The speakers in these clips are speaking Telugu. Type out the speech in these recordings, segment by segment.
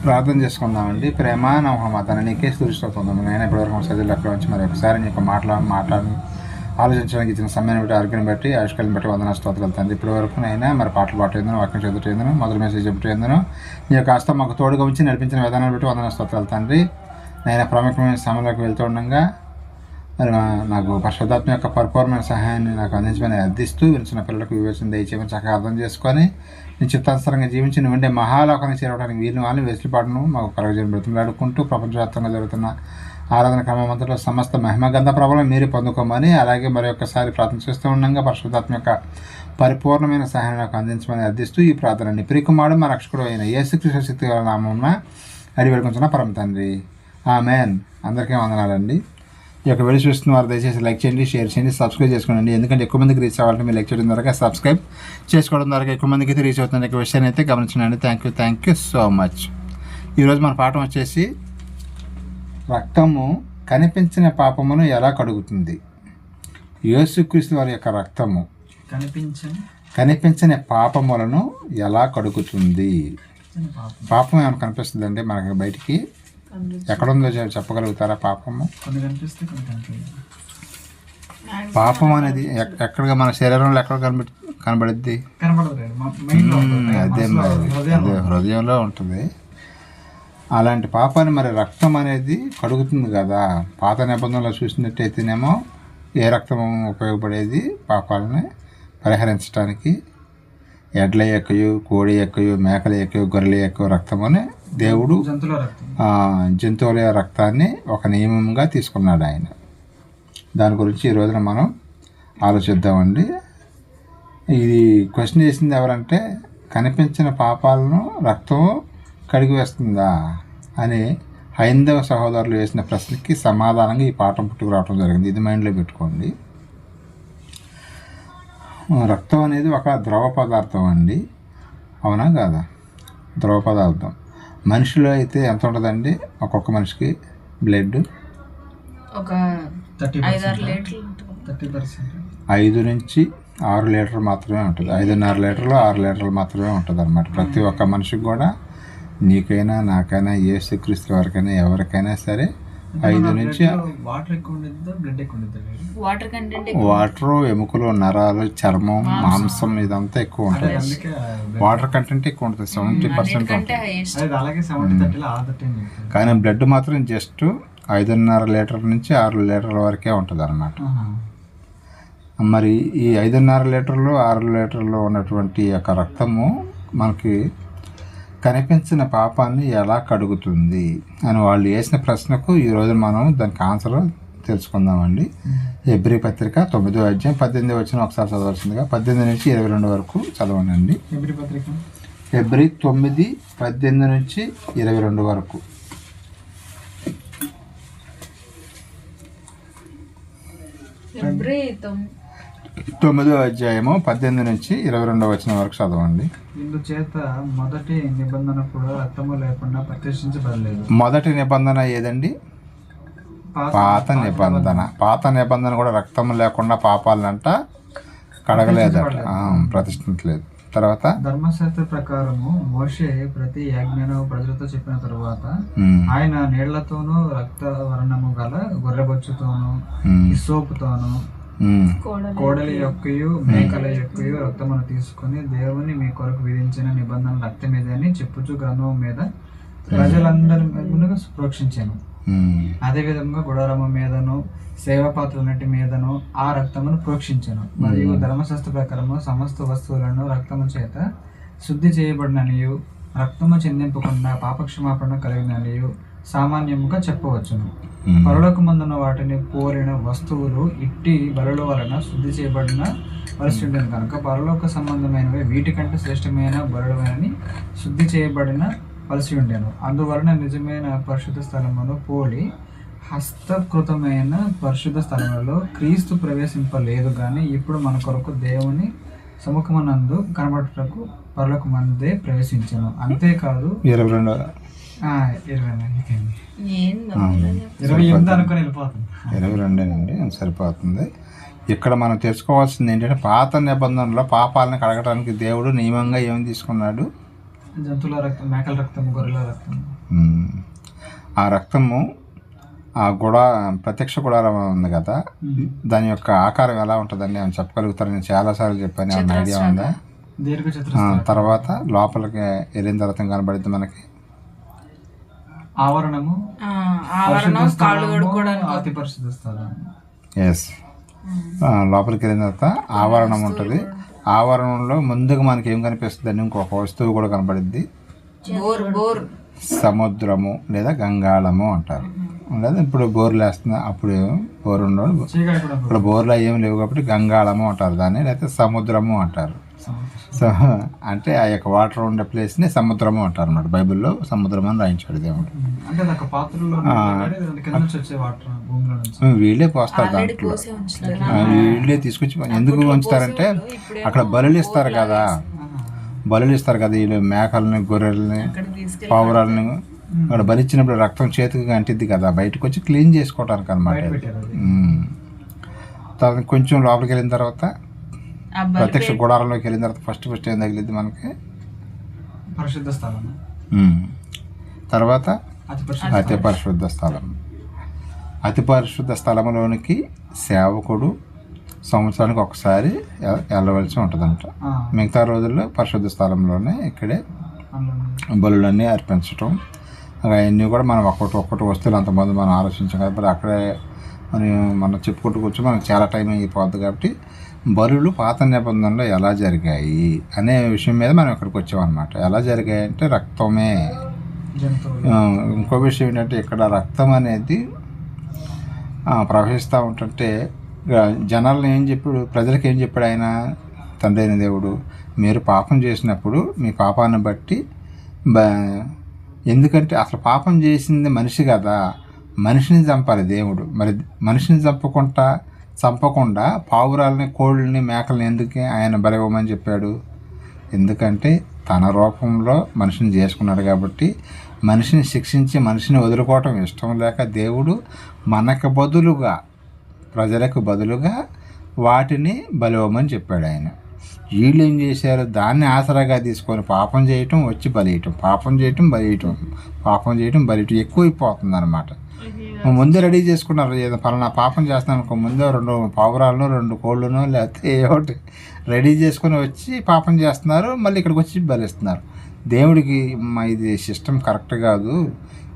ప్రార్థన చేసుకుందామండి. ప్రేమ నమ్మకం నీకే స్తుతిస్తున్నాను. నేను ఇప్పటివరకు సజ్జలు అక్కడ వచ్చి మరి ఒకసారి నీకు మాట్లాడి ఆలోచించడానికి ఇచ్చిన సమయాన్ని బట్టి ఆరోగ్యాన్ని బట్టి ఆయుష్కాలను బట్టి వందన స్తోత్రాలు తండ్రి. ఇప్పటి వరకు నైనా మరి పాటలు పాటేందును, వాక్యం చదువుతుందను, మొదటి మెసేజ్ చెబుతుందను, నీ యొక్క హస్తం మాకు తోడుగా ఉంచి నడిపించిన విధానాన్ని బట్టి వందన స్తోత్రాలు తండ్రి. నైనా ప్రాముఖ్యమైన సమయంలోకి వెళ్తూ ఉండగా మరి నాకు పరిశుద్ధాత్మ యొక్క పరిపూర్ణమైన సహాయాన్ని నాకు అందించమని అర్థిస్తూ వినిచిన పిల్లలకు వివేచన దయచేయమని చక్కగా అర్థం చేసుకొని నీ చిత్తానుసారంగా జీవించి నువ్వుండే మహాలోకాన్ని చేరడానికి వీరిని వాళ్ళని వెసులుబాటును మాకు కలగజేయని బ్రతిమలాడుకుంటూ ప్రపంచవ్యాప్తంగా జరుగుతున్న ఆరాధన క్రమమంతలో సమస్త మహిమగంధ ప్రభావం మీరే పొందుకోమని, అలాగే మరి ఒక్కసారి ప్రార్థన చేస్తూ ఉండగా పరిశుద్ధాత్మ యొక్క పరిపూర్ణమైన సహాయం నాకు అందించమని అర్థిస్తూ ఈ ప్రార్థనని ప్రియకుమారుడు మా రక్షకుడు అయిన యేసుక్రీస్తు శక్తి గల నామమున అడిగి వేడుకుంటున్న పరమ తండ్రి. ఆమేన్. అందరికీ వందనాలండి. ఈ యొక్క వీడియో చూస్తున్న వారు దయచేసి లైక్ చేయండి, షేర్ చేయండి, సబ్స్క్రైబ్ చేసుకోండి. ఎందుకంటే ఎక్కువ మందికి రీచ్ అవ్వాలంటే మీరు లైక్ చేయడం ద్వారా, సబ్స్క్రైబ్ చేసుకోవడం ద్వారా ఎక్కువ మందికి అయితే రీచ్ అవుతుంది. ఈ విషయాన్ని అయితే గమనించండి. Thank you so much. ఈరోజు మన పాఠం వచ్చేసి రక్తము కనిపించిన పాపమును ఎలా కడుగుతుంది. యేసుక్రీస్తు వారి యొక్క రక్తము కనిపించని పాపములను ఎలా కడుగుతుంది. పాపం ఏమైనా కనిపిస్తుందండి మనకి బయటికి? ఎక్కడుందో చెప్పగలుగుతారా? పాపము అనేది ఎక్కడిగా మన శరీరంలో ఎక్కడ కనబడుద్ది? అదే హృదయంలో ఉంటుంది. అలాంటి పాపాన్ని మరి రక్తం అనేది కడుగుతుంది కదా. పాత నిబంధనలో చూసినట్టయితేనేమో ఏ రక్తం ఉపయోగపడేది పాపాలని పరిహరించడానికి? ఎడ్ల యొక్కయు, కోడి యొక్కయు, మేకల యొక్కయు, గొర్రెల యొక్క రక్తమని దేవుడు జంతువుల రక్తాన్ని ఒక నియమంగా తీసుకున్నాడు ఆయన. దాని గురించి ఈ రోజున మనం ఆలోచిద్దామండి. ఇది క్వశ్చన్ చేసింది ఎవరంటే, కనిపించిన పాపాలను రక్తం కడిగి వేస్తుందా అని హైందవ సహోదరులు వేసిన ప్రశ్నకి సమాధానంగా ఈ పాఠం పుట్టుకురావడం జరిగింది. ఇది మైండ్లో పెట్టుకోండి. రక్తం అనేది ఒక ద్రవ పదార్థం అండి, అవునా కాదా? ద్రవ పదార్థం. మనిషిలో అయితే ఎంత ఉంటుందండి? ఒక్కొక్క మనిషికి బ్లడ్ ఒక 5 నుంచి 6 లీటర్లు మాత్రమే ఉంటుంది. 5.5 లీటర్లు 6 లీటర్లు మాత్రమే ఉంటుంది అనమాట. ప్రతి ఒక్క మనిషికి కూడా, నీకైనా నాకైనా యేసుక్రీస్తు వారికైనా ఎవరికైనా సరే 5 నుంచి వాటర్, ఎముకలు, నరాలు, చర్మం, మాంసం ఇదంతా ఎక్కువ ఉంటుంది. వాటర్ కంటెంట్ ఎక్కువ ఉంటుంది, 70% ఉంటుంది. కానీ బ్లడ్ మాత్రం జస్ట్ 5.5 లీటర్ నుంచి 6 లీటర్ల వరకే ఉంటుంది అన్నమాట. మరి ఈ 5.5 లీటర్లు 6 లీటర్లు ఉన్నటువంటి యొక్క రక్తము మనకి కనిపించిన పాపాన్ని ఎలా కడుగుతుంది అని వాళ్ళు వేసిన ప్రశ్నకు ఈరోజు మనం దానికి ఆన్సర్ తెలుసుకుందామండి. హెబ్రీ పత్రిక 9వ అధ్యాయం 18వ వచనం ఒకసారి చదవాల్సిందిగా 18 నుంచి 22 వరకు చదవండి. హెబ్రీ 9, 18 నుంచి 22 వరకు. తొమ్మిదో అధ్యాయము 18 నుంచి 22 వచనం వరకు చదవండి. ఇందుచేత మొదటి నిబంధన కూడా రక్తము లేకుండా ప్రతిష్ఠించబడలేదు. మొదటి నిబంధన ఏదండి? పాత నిబంధన. పాత నిబంధన కూడా రక్తం లేకుండా పాపాలనంట కడగలేదట, ప్రతిష్ఠించలేదు. తర్వాత ధర్మశాస్త్ర ప్రకారము మోషే ప్రతి ఆజ్ఞను ప్రజలతో చెప్పిన తరువాత ఆయన నీళ్లతోనూ రక్త వర్ణము గల గొర్రెబొచ్చుతోనూ హిస్సోపుతోనూ కోడలి యొక్కయు మేకల యొక్కయు రక్తమును తీసుకుని దేవుని మీ కొరకు విధించిన నిబంధన రక్తమేదని చెప్పుచు గ్రంథం మీద ప్రజలందరి మీద ప్రోక్షించాను. అదే విధంగా గుడారము మీదను సేవపాత్రలన్నిటి మీదను ఆ రక్తమును ప్రోక్షించాను. మరియు ధర్మశాస్త్ర ప్రకారము సమస్త వస్తువులను రక్తము చేత శుద్ధి చేయబడిననియు రక్తము చెందింపకుండా పాపక్షమాపణ కలిగిననియు సామాన్యముగా చెప్పవచ్చును. పరలోకమందున్న వాటిని పోలిన వస్తువులు ఇట్టి బలుల వలన శుద్ధి చేయబడిన వలసి ఉండేది కనుక పరలోక సంబంధమైనవి వీటికంటే శ్రేష్టమైన బలులని శుద్ధి చేయబడిన వలసి ఉండేను. అందువలన నిజమైన పరిశుద్ధ స్థలమును పోలి హస్తకృతమైన పరిశుద్ధ స్థలములలో క్రీస్తు ప్రవేశింపలేదు. కానీ ఇప్పుడు మన కొరకు దేవుని సముఖమనందు కనబడుటకు పరలోకమందే ప్రవేశించాను. అంతేకాదు 22 అండి సరిపోతుంది. ఇక్కడ మనం తెలుసుకోవాల్సింది ఏంటంటే, పాత నిబంధనలో పాపాలను కడగడానికి దేవుడు నియమంగా ఏమి తీసుకున్నాడు? జంతువుల రక్తం, మేకల రక్తం, గొర్రెల రక్తం. ఆ రక్తము ఆ ప్రత్యక్ష గుడారం ఉంది కదా, దాని యొక్క ఆకారం ఎలా ఉంటుందండి అని చెప్పగలుగుతారు? నేను చాలాసార్లు చెప్పాను, ఏమన్నా ఐడియా ఉందా? తర్వాత లోపలికి వెళ్ళిన తర్వాత కనబడింది మనకి ఆవరణము, అతి పరిశుద్ధ స్థలం. ఎస్, లోపలికి వెళ్ళిన తర్వాత ఆవరణం ఉంటుంది. ఆవరణంలో ముందుగా మనకి ఏం కనిపిస్తుంది అండి? ఇంకొక వస్తువు కూడా కనబడింది, సముద్రము లేదా గంగాళము అంటారు. లేదా ఇప్పుడు బోర్లు వేస్తున్నా, అప్పుడు బోర్ ఉండవు, ఇప్పుడు బోర్లు ఏమి లేవు కాబట్టి గంగాళము అంటారు దాన్ని, లేకపోతే సముద్రము అంటారు. సో అంటే ఆ యొక్క వాటర్ ఉండే ప్లేస్ని సముద్రము అంటారు అన్నమాట. బైబిల్లో సముద్రం అని రాయించాడు దేవుడు. వీళ్ళే పోస్తారు దాంట్లో, వీళ్ళే తీసుకొచ్చి ఎందుకు ఉంచుతారంటే అక్కడ బలులు ఇస్తారు కదా, వీళ్ళు మేకల్ని, గొర్రెల్ని, పావురాలని అక్కడ బలిచ్చినప్పుడు రక్తం చేతికి అంటిద్ది కదా, బయటకు వచ్చి క్లీన్ చేసుకోవటానికి అనమాట. తర్వాత కొంచెం లోపలికి వెళ్ళిన తర్వాత ప్రత్యక్ష గుడారంలోకి వెళ్ళిన తర్వాత ఫస్ట్ ఏం తగిలిద్ది మనకి? పరిశుద్ధ స్థలం. తర్వాత అతి పరిశుద్ధ స్థలం. అతి పరిశుద్ధ స్థలంలోనికి సేవకుడు సంవత్సరానికి ఒకసారి వెళ్ళవలసి ఉంటుందంట. మిగతా రోజుల్లో పరిశుద్ధ స్థలంలోనే ఇక్కడే బలులన్నీ అర్పించటం, అవన్నీ కూడా మనం ఒక్కొక్కటి వస్తువులు అంతమంది మనం ఆలోచించాం కదా, మరి అక్కడే మనం చెప్పుకుంటూ కూర్చొని మనకు చాలా టైం అయిపోద్ది. కాబట్టి బలులు పాత నిబంధనలో ఎలా జరిగాయి అనే విషయం మీద మనం ఇక్కడికి వచ్చామన్నమాట. ఎలా జరిగాయి అంటే రక్తమే. ఇంకో విషయం ఏంటంటే ఇక్కడ రక్తం అనేది ప్రవహిస్తూ ఉంటుంటే జనాలను ఏం చెప్పాడు, ప్రజలకు ఏం చెప్పాడు ఆయన? తండ్రి అయిన దేవుడు, మీరు పాపం చేసినప్పుడు మీ పాపాన్ని బట్టి ఎందుకంటే అసలు పాపం చేసింది మనిషి కదా, మనిషిని చంపాలి దేవుడు. మరి మనిషిని చంపకుండా పావురాలని, కోళ్ళని, మేకల్ని ఎందుకు ఆయన బలివ్వమని చెప్పాడు? ఎందుకంటే తన రూపంలో మనిషిని చేసుకున్నాడు కాబట్టి, మనిషిని శిక్షించి మనిషిని వదులుకోవటం ఇష్టం లేక దేవుడు మనకు బదులుగా, ప్రజలకు బదులుగా వాటిని బలివ్వమని చెప్పాడు ఆయన. వీళ్ళు ఏం చేశారు? దాన్ని ఆసరాగా తీసుకొని పాపం చేయటం, వచ్చి బలియటం, పాపం చేయటం, బలియటం ఎక్కువైపోతుంది అనమాట. ముందే రెడీ చేసుకున్నారు, ఏదో పలానా పాపం చేస్తాను అనుకో, ముందే 2 పావురాలను, 2 కోళ్ళను, లేకపోతే ఏమిటి రెడీ చేసుకొని వచ్చి పాపం చేస్తున్నారు, మళ్ళీ ఇక్కడికి వచ్చి బలిస్తున్నారు. దేవుడికి ఇది సిస్టమ్ కరెక్ట్ కాదు.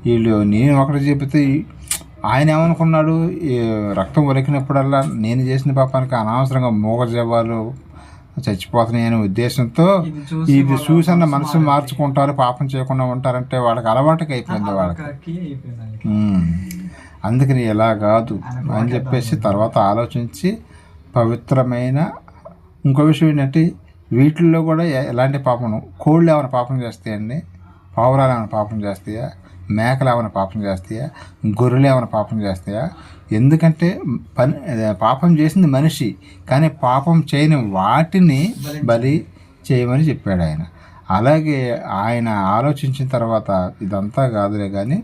వీళ్ళు నేను ఒకటి చెబితే ఆయన ఏమనుకున్నాడు, రక్తం ఒలికినప్పుడల్లా నేను చేసిన పాపానికి అనవసరంగా మూగజీవాలు చచ్చిపోతున్నాయనే ఉద్దేశంతో ఇది చూసన్న మనసు మార్చుకుంటారు, పాపం చేయకుండా ఉంటారంటే వాళ్ళకి అలవాటుగా అయిపోయింది వాళ్ళకి. అందుకని ఎలా కాదు అని చెప్పేసి తర్వాత ఆలోచించి పవిత్రమైన. ఇంకో విషయం ఏంటంటే వీటిల్లో కూడా ఎలాంటి పాపం, కోళ్ళు ఏమైనా పాపం చేస్తాయండి, పావురాలు ఏమైనా పాపం చేస్తాయా, మేకలు ఏమైనా పాపం చేస్తాయా, గొర్రెలు ఏమైనా పాపం చేస్తాయా? ఎందుకంటే పాపం చేసింది మనిషి, కానీ పాపం చేయని వాటిని బలి చేయమని చెప్పాడు ఆయన. అలాగే ఆయన ఆలోచించిన తర్వాత ఇదంతా కాదులే కానీ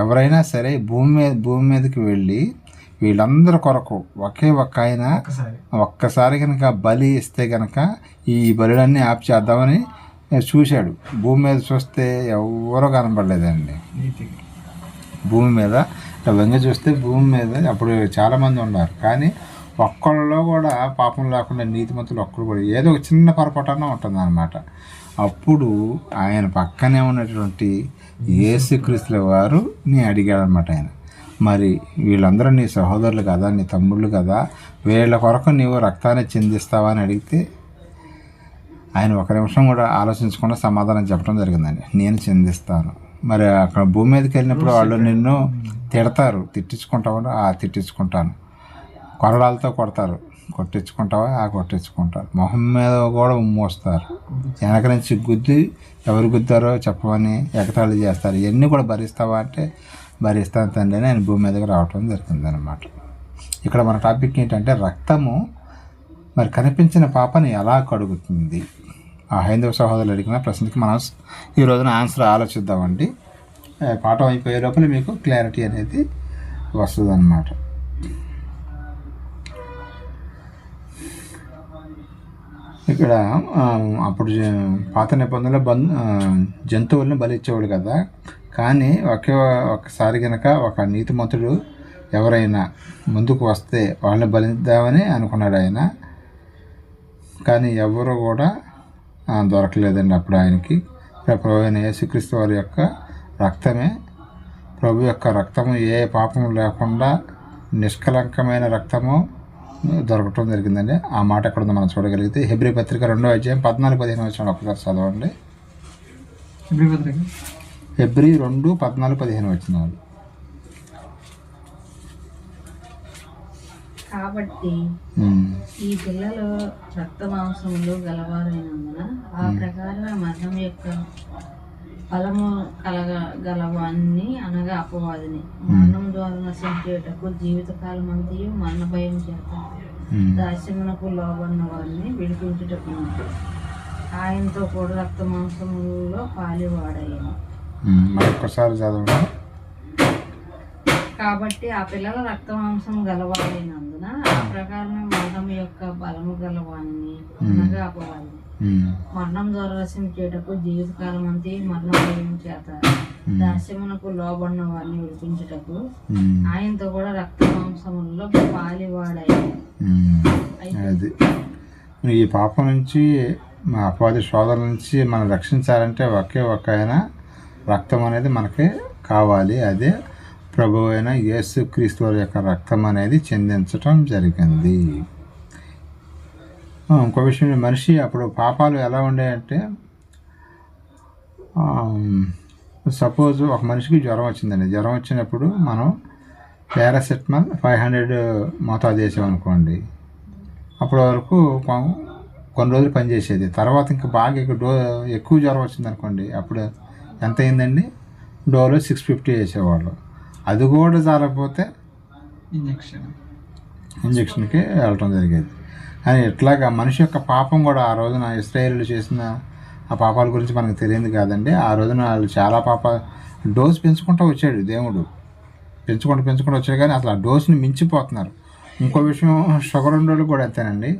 ఎవరైనా సరే భూమి మీదకి వెళ్ళి వీళ్ళందరి కొరకు ఒకే ఒక్క ఆయన ఒక్కసారి కనుక బలి ఇస్తే కనుక ఈ బలులన్నీ ఆపు చేద్దామని చూశాడు. భూమి మీద చూస్తే ఎవరో కనపడలేదండి. భూమి మీద వెంగ చూస్తే భూమి మీద అప్పుడు చాలామంది ఉన్నారు, కానీ ఒక్కళ్ళలో కూడా పాపం లేకుండా నీతిమంతులు ఒక్కరు కూడా ఏదో ఒక చిన్న పొరపాటున ఉంటుంది అన్నమాట. అప్పుడు ఆయన పక్కనే ఉన్నటువంటి యేసుక్రీస్తుల వారిని అడిగాడనమాట ఆయన, మరి వీళ్ళందరూ నీ సహోదరులు కదా, నీ తమ్ముళ్ళు కదా, వీళ్ళ కొరకు నీవు రక్తాన్ని చిందిస్తావా అని అడిగితే ఆయన ఒక నిమిషం కూడా ఆలోచించకుండా సమాధానం చెప్పడం జరిగిందండి, నేను చిందిస్తాను. మరి అక్కడ భూమి మీదకి వెళ్ళినప్పుడు వాళ్ళు నిన్ను తిడతారు, తిట్టించుకుంటావా? తిట్టించుకుంటాను. కొరడాలతో కొడతారు, కొట్టించుకుంటావా? కొట్టించుకుంటారు. మొహం మీద కూడా ఉమ్మోస్తారు, వెనక నుంచి గుద్ది ఎవరు గుద్దారో చెప్పమని ఎగతాళి చేస్తారు. ఇవన్నీ కూడా భరిస్తావా అంటే భరిస్తాను తండ్రి అని ఆయన భూమి మీదకి రావటం జరిగింది అనమాట. ఇక్కడ మన టాపిక్ ఏంటంటే రక్తము మరి కనిపించిన పాపని ఎలా కడుగుతుంది? ఆ హైందవ సహోదరులు అడిగిన ప్రశ్నకి మనం ఈ రోజున ఆన్సర్ ఆలోచిద్దామండి. పాఠం అయిపోయే లోపల మీకు క్లారిటీ అనేది వస్తుంది అన్నమాట. ఇక్కడ అప్పుడు పాత నిబంధనలో జంతువులను బలిచ్చేవాడు కదా. కానీ ఒకసారి కనుక ఒక నీతిమంతుడు ఎవరైనా ముందుకు వస్తే వాళ్ళని బలిద్దామని అనుకున్నాడు ఆయన. కానీ ఎవరు కూడా దొరకలేదండి అప్పుడు ఆయనకి. ప్రభు అయిన యేసుక్రీస్తు వారి యొక్క రక్తమే, ప్రభు యొక్క రక్తము ఏ పాపం లేకుండా నిష్కలంకమైన రక్తము దొరకటం జరిగిందండి. ఆ మాట ఎక్కడుందో మనం చూడగలిగితే హెబ్రీ పత్రిక 2వ అధ్యాయం 14-15 వచ్చిన ఒకసారి చదవండి. హెబ్రీ 2:14-15 వచ్చినారు. కాబట్టి ఈ పిల్లలు రక్త మాంసములు గలవారైనందున ఆ ప్రకారమే మరణం యొక్క ఫలము కలగలవాన్ని అనగా అపవాదిని మరణం ద్వారా నశించేటకు జీవితకాలం అంతయు మరణ భయం చేత దాస్యమునకు లోబడిన వారిని విడిపించుటకు ఆయనతో కూడా రక్త మాంసములలో పాలివాడయ్యాను. మరొకసారి చదవండి. కాబట్టి ఆ పిల్లల రక్త మాంసం గలవారైనందున ఆ ప్రకారమే మరణం యొక్క బలము గలవాణిని అనగా అపవాదిని మరణం ద్వారా రసించేటకు జీవితకాలం అంతే మరణ భయం చేత దాస్యమునకు లోబడిన వారిని విడిపించుటకు ఆయనతో కూడా రక్త మాంసములలో పాలివాడయ్యాడు. అది ఈ పాపం నుంచి మా అపవాది శోధన నుంచి మనం రక్షించాలంటే ఒక ఆయన రక్తం అనేది మనకి కావాలి. అదే ప్రభు అయిన యేసుక్రీస్తు వారి యొక్క రక్తం అనేది చెందించటం జరిగింది. ఇంకో విషయం, మనిషి అప్పుడు పాపాలు ఎలా ఉండేయంటే, సపోజ్ ఒక మనిషికి జ్వరం వచ్చిందండి. జ్వరం వచ్చినప్పుడు మనం పారాసెటమాల్ 500 మోతాదు చేసామనుకోండి, అప్పటి వరకు కొన్ని రోజులు పనిచేసేది. తర్వాత ఇంకా బాగా ఎక్కువ జ్వరం వచ్చిందనుకోండి, అప్పుడు ఎంత అయిందండి, డోలో 650 వేసేవాళ్ళు. అది కూడా చాలకపోతే ఇంజక్షన్కి వెళ్ళటం జరిగేది. అని ఇట్లాగా మనిషి యొక్క పాపం కూడా ఆ రోజున ఇశ్రాయేలీయులు చేసిన ఆ పాపాల గురించి మనకు తెలియదు కాదండి. ఆ రోజున వాళ్ళు చాలా డోసు పెంచుకుంటూ వచ్చాడు దేవుడు, పెంచుకుంటూ వచ్చాడు. కానీ అసలు ఆ డోసుని మించిపోతున్నారు. ఇంకో విషయం, షుగర్ ఉండేవాళ్ళు కూడా అంతేనండి.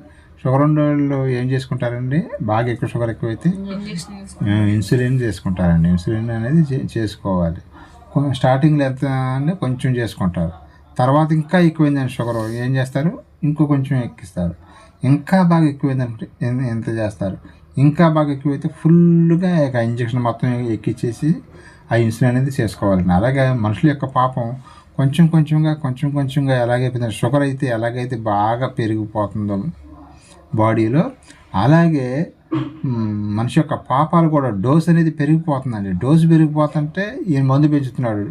షుగర్ ఉండేవాళ్ళు ఏం చేసుకుంటారండి, బాగా ఎక్కువ షుగర్ ఎక్కువైతే ఇన్సులిన్ చేసుకుంటారండి. ఇన్సులిన్ అనేది చేసుకోవాలి. స్టార్టింగ్లో ఎంత అంటే కొంచెం చేసుకుంటారు, తర్వాత ఇంకా ఎక్కువైందని షుగర్ ఏం చేస్తారు, ఇంకో కొంచెం ఎక్కిస్తారు. ఇంకా బాగా ఎక్కువైందంటే ఎంత చేస్తారు, ఇంకా బాగా ఎక్కువైతే ఫుల్గా ఇంజక్షన్ మొత్తం ఎక్కిచ్చేసి ఆ ఇన్సులిన్ అనేది చేసుకోవాలండి. అలాగే మనుషుల యొక్క పాపం కొంచెం కొంచెంగా ఎలాగైపోతుంది, షుగర్ అయితే ఎలాగైతే బాగా పెరిగిపోతుందో బాడీలో, అలాగే మనిషి యొక్క పాపాలు కూడా డోస్ అనేది పెరిగిపోతుందండి. డోసు పెరిగిపోతుంటే ఈయన మందు పెంచుతున్నాడు,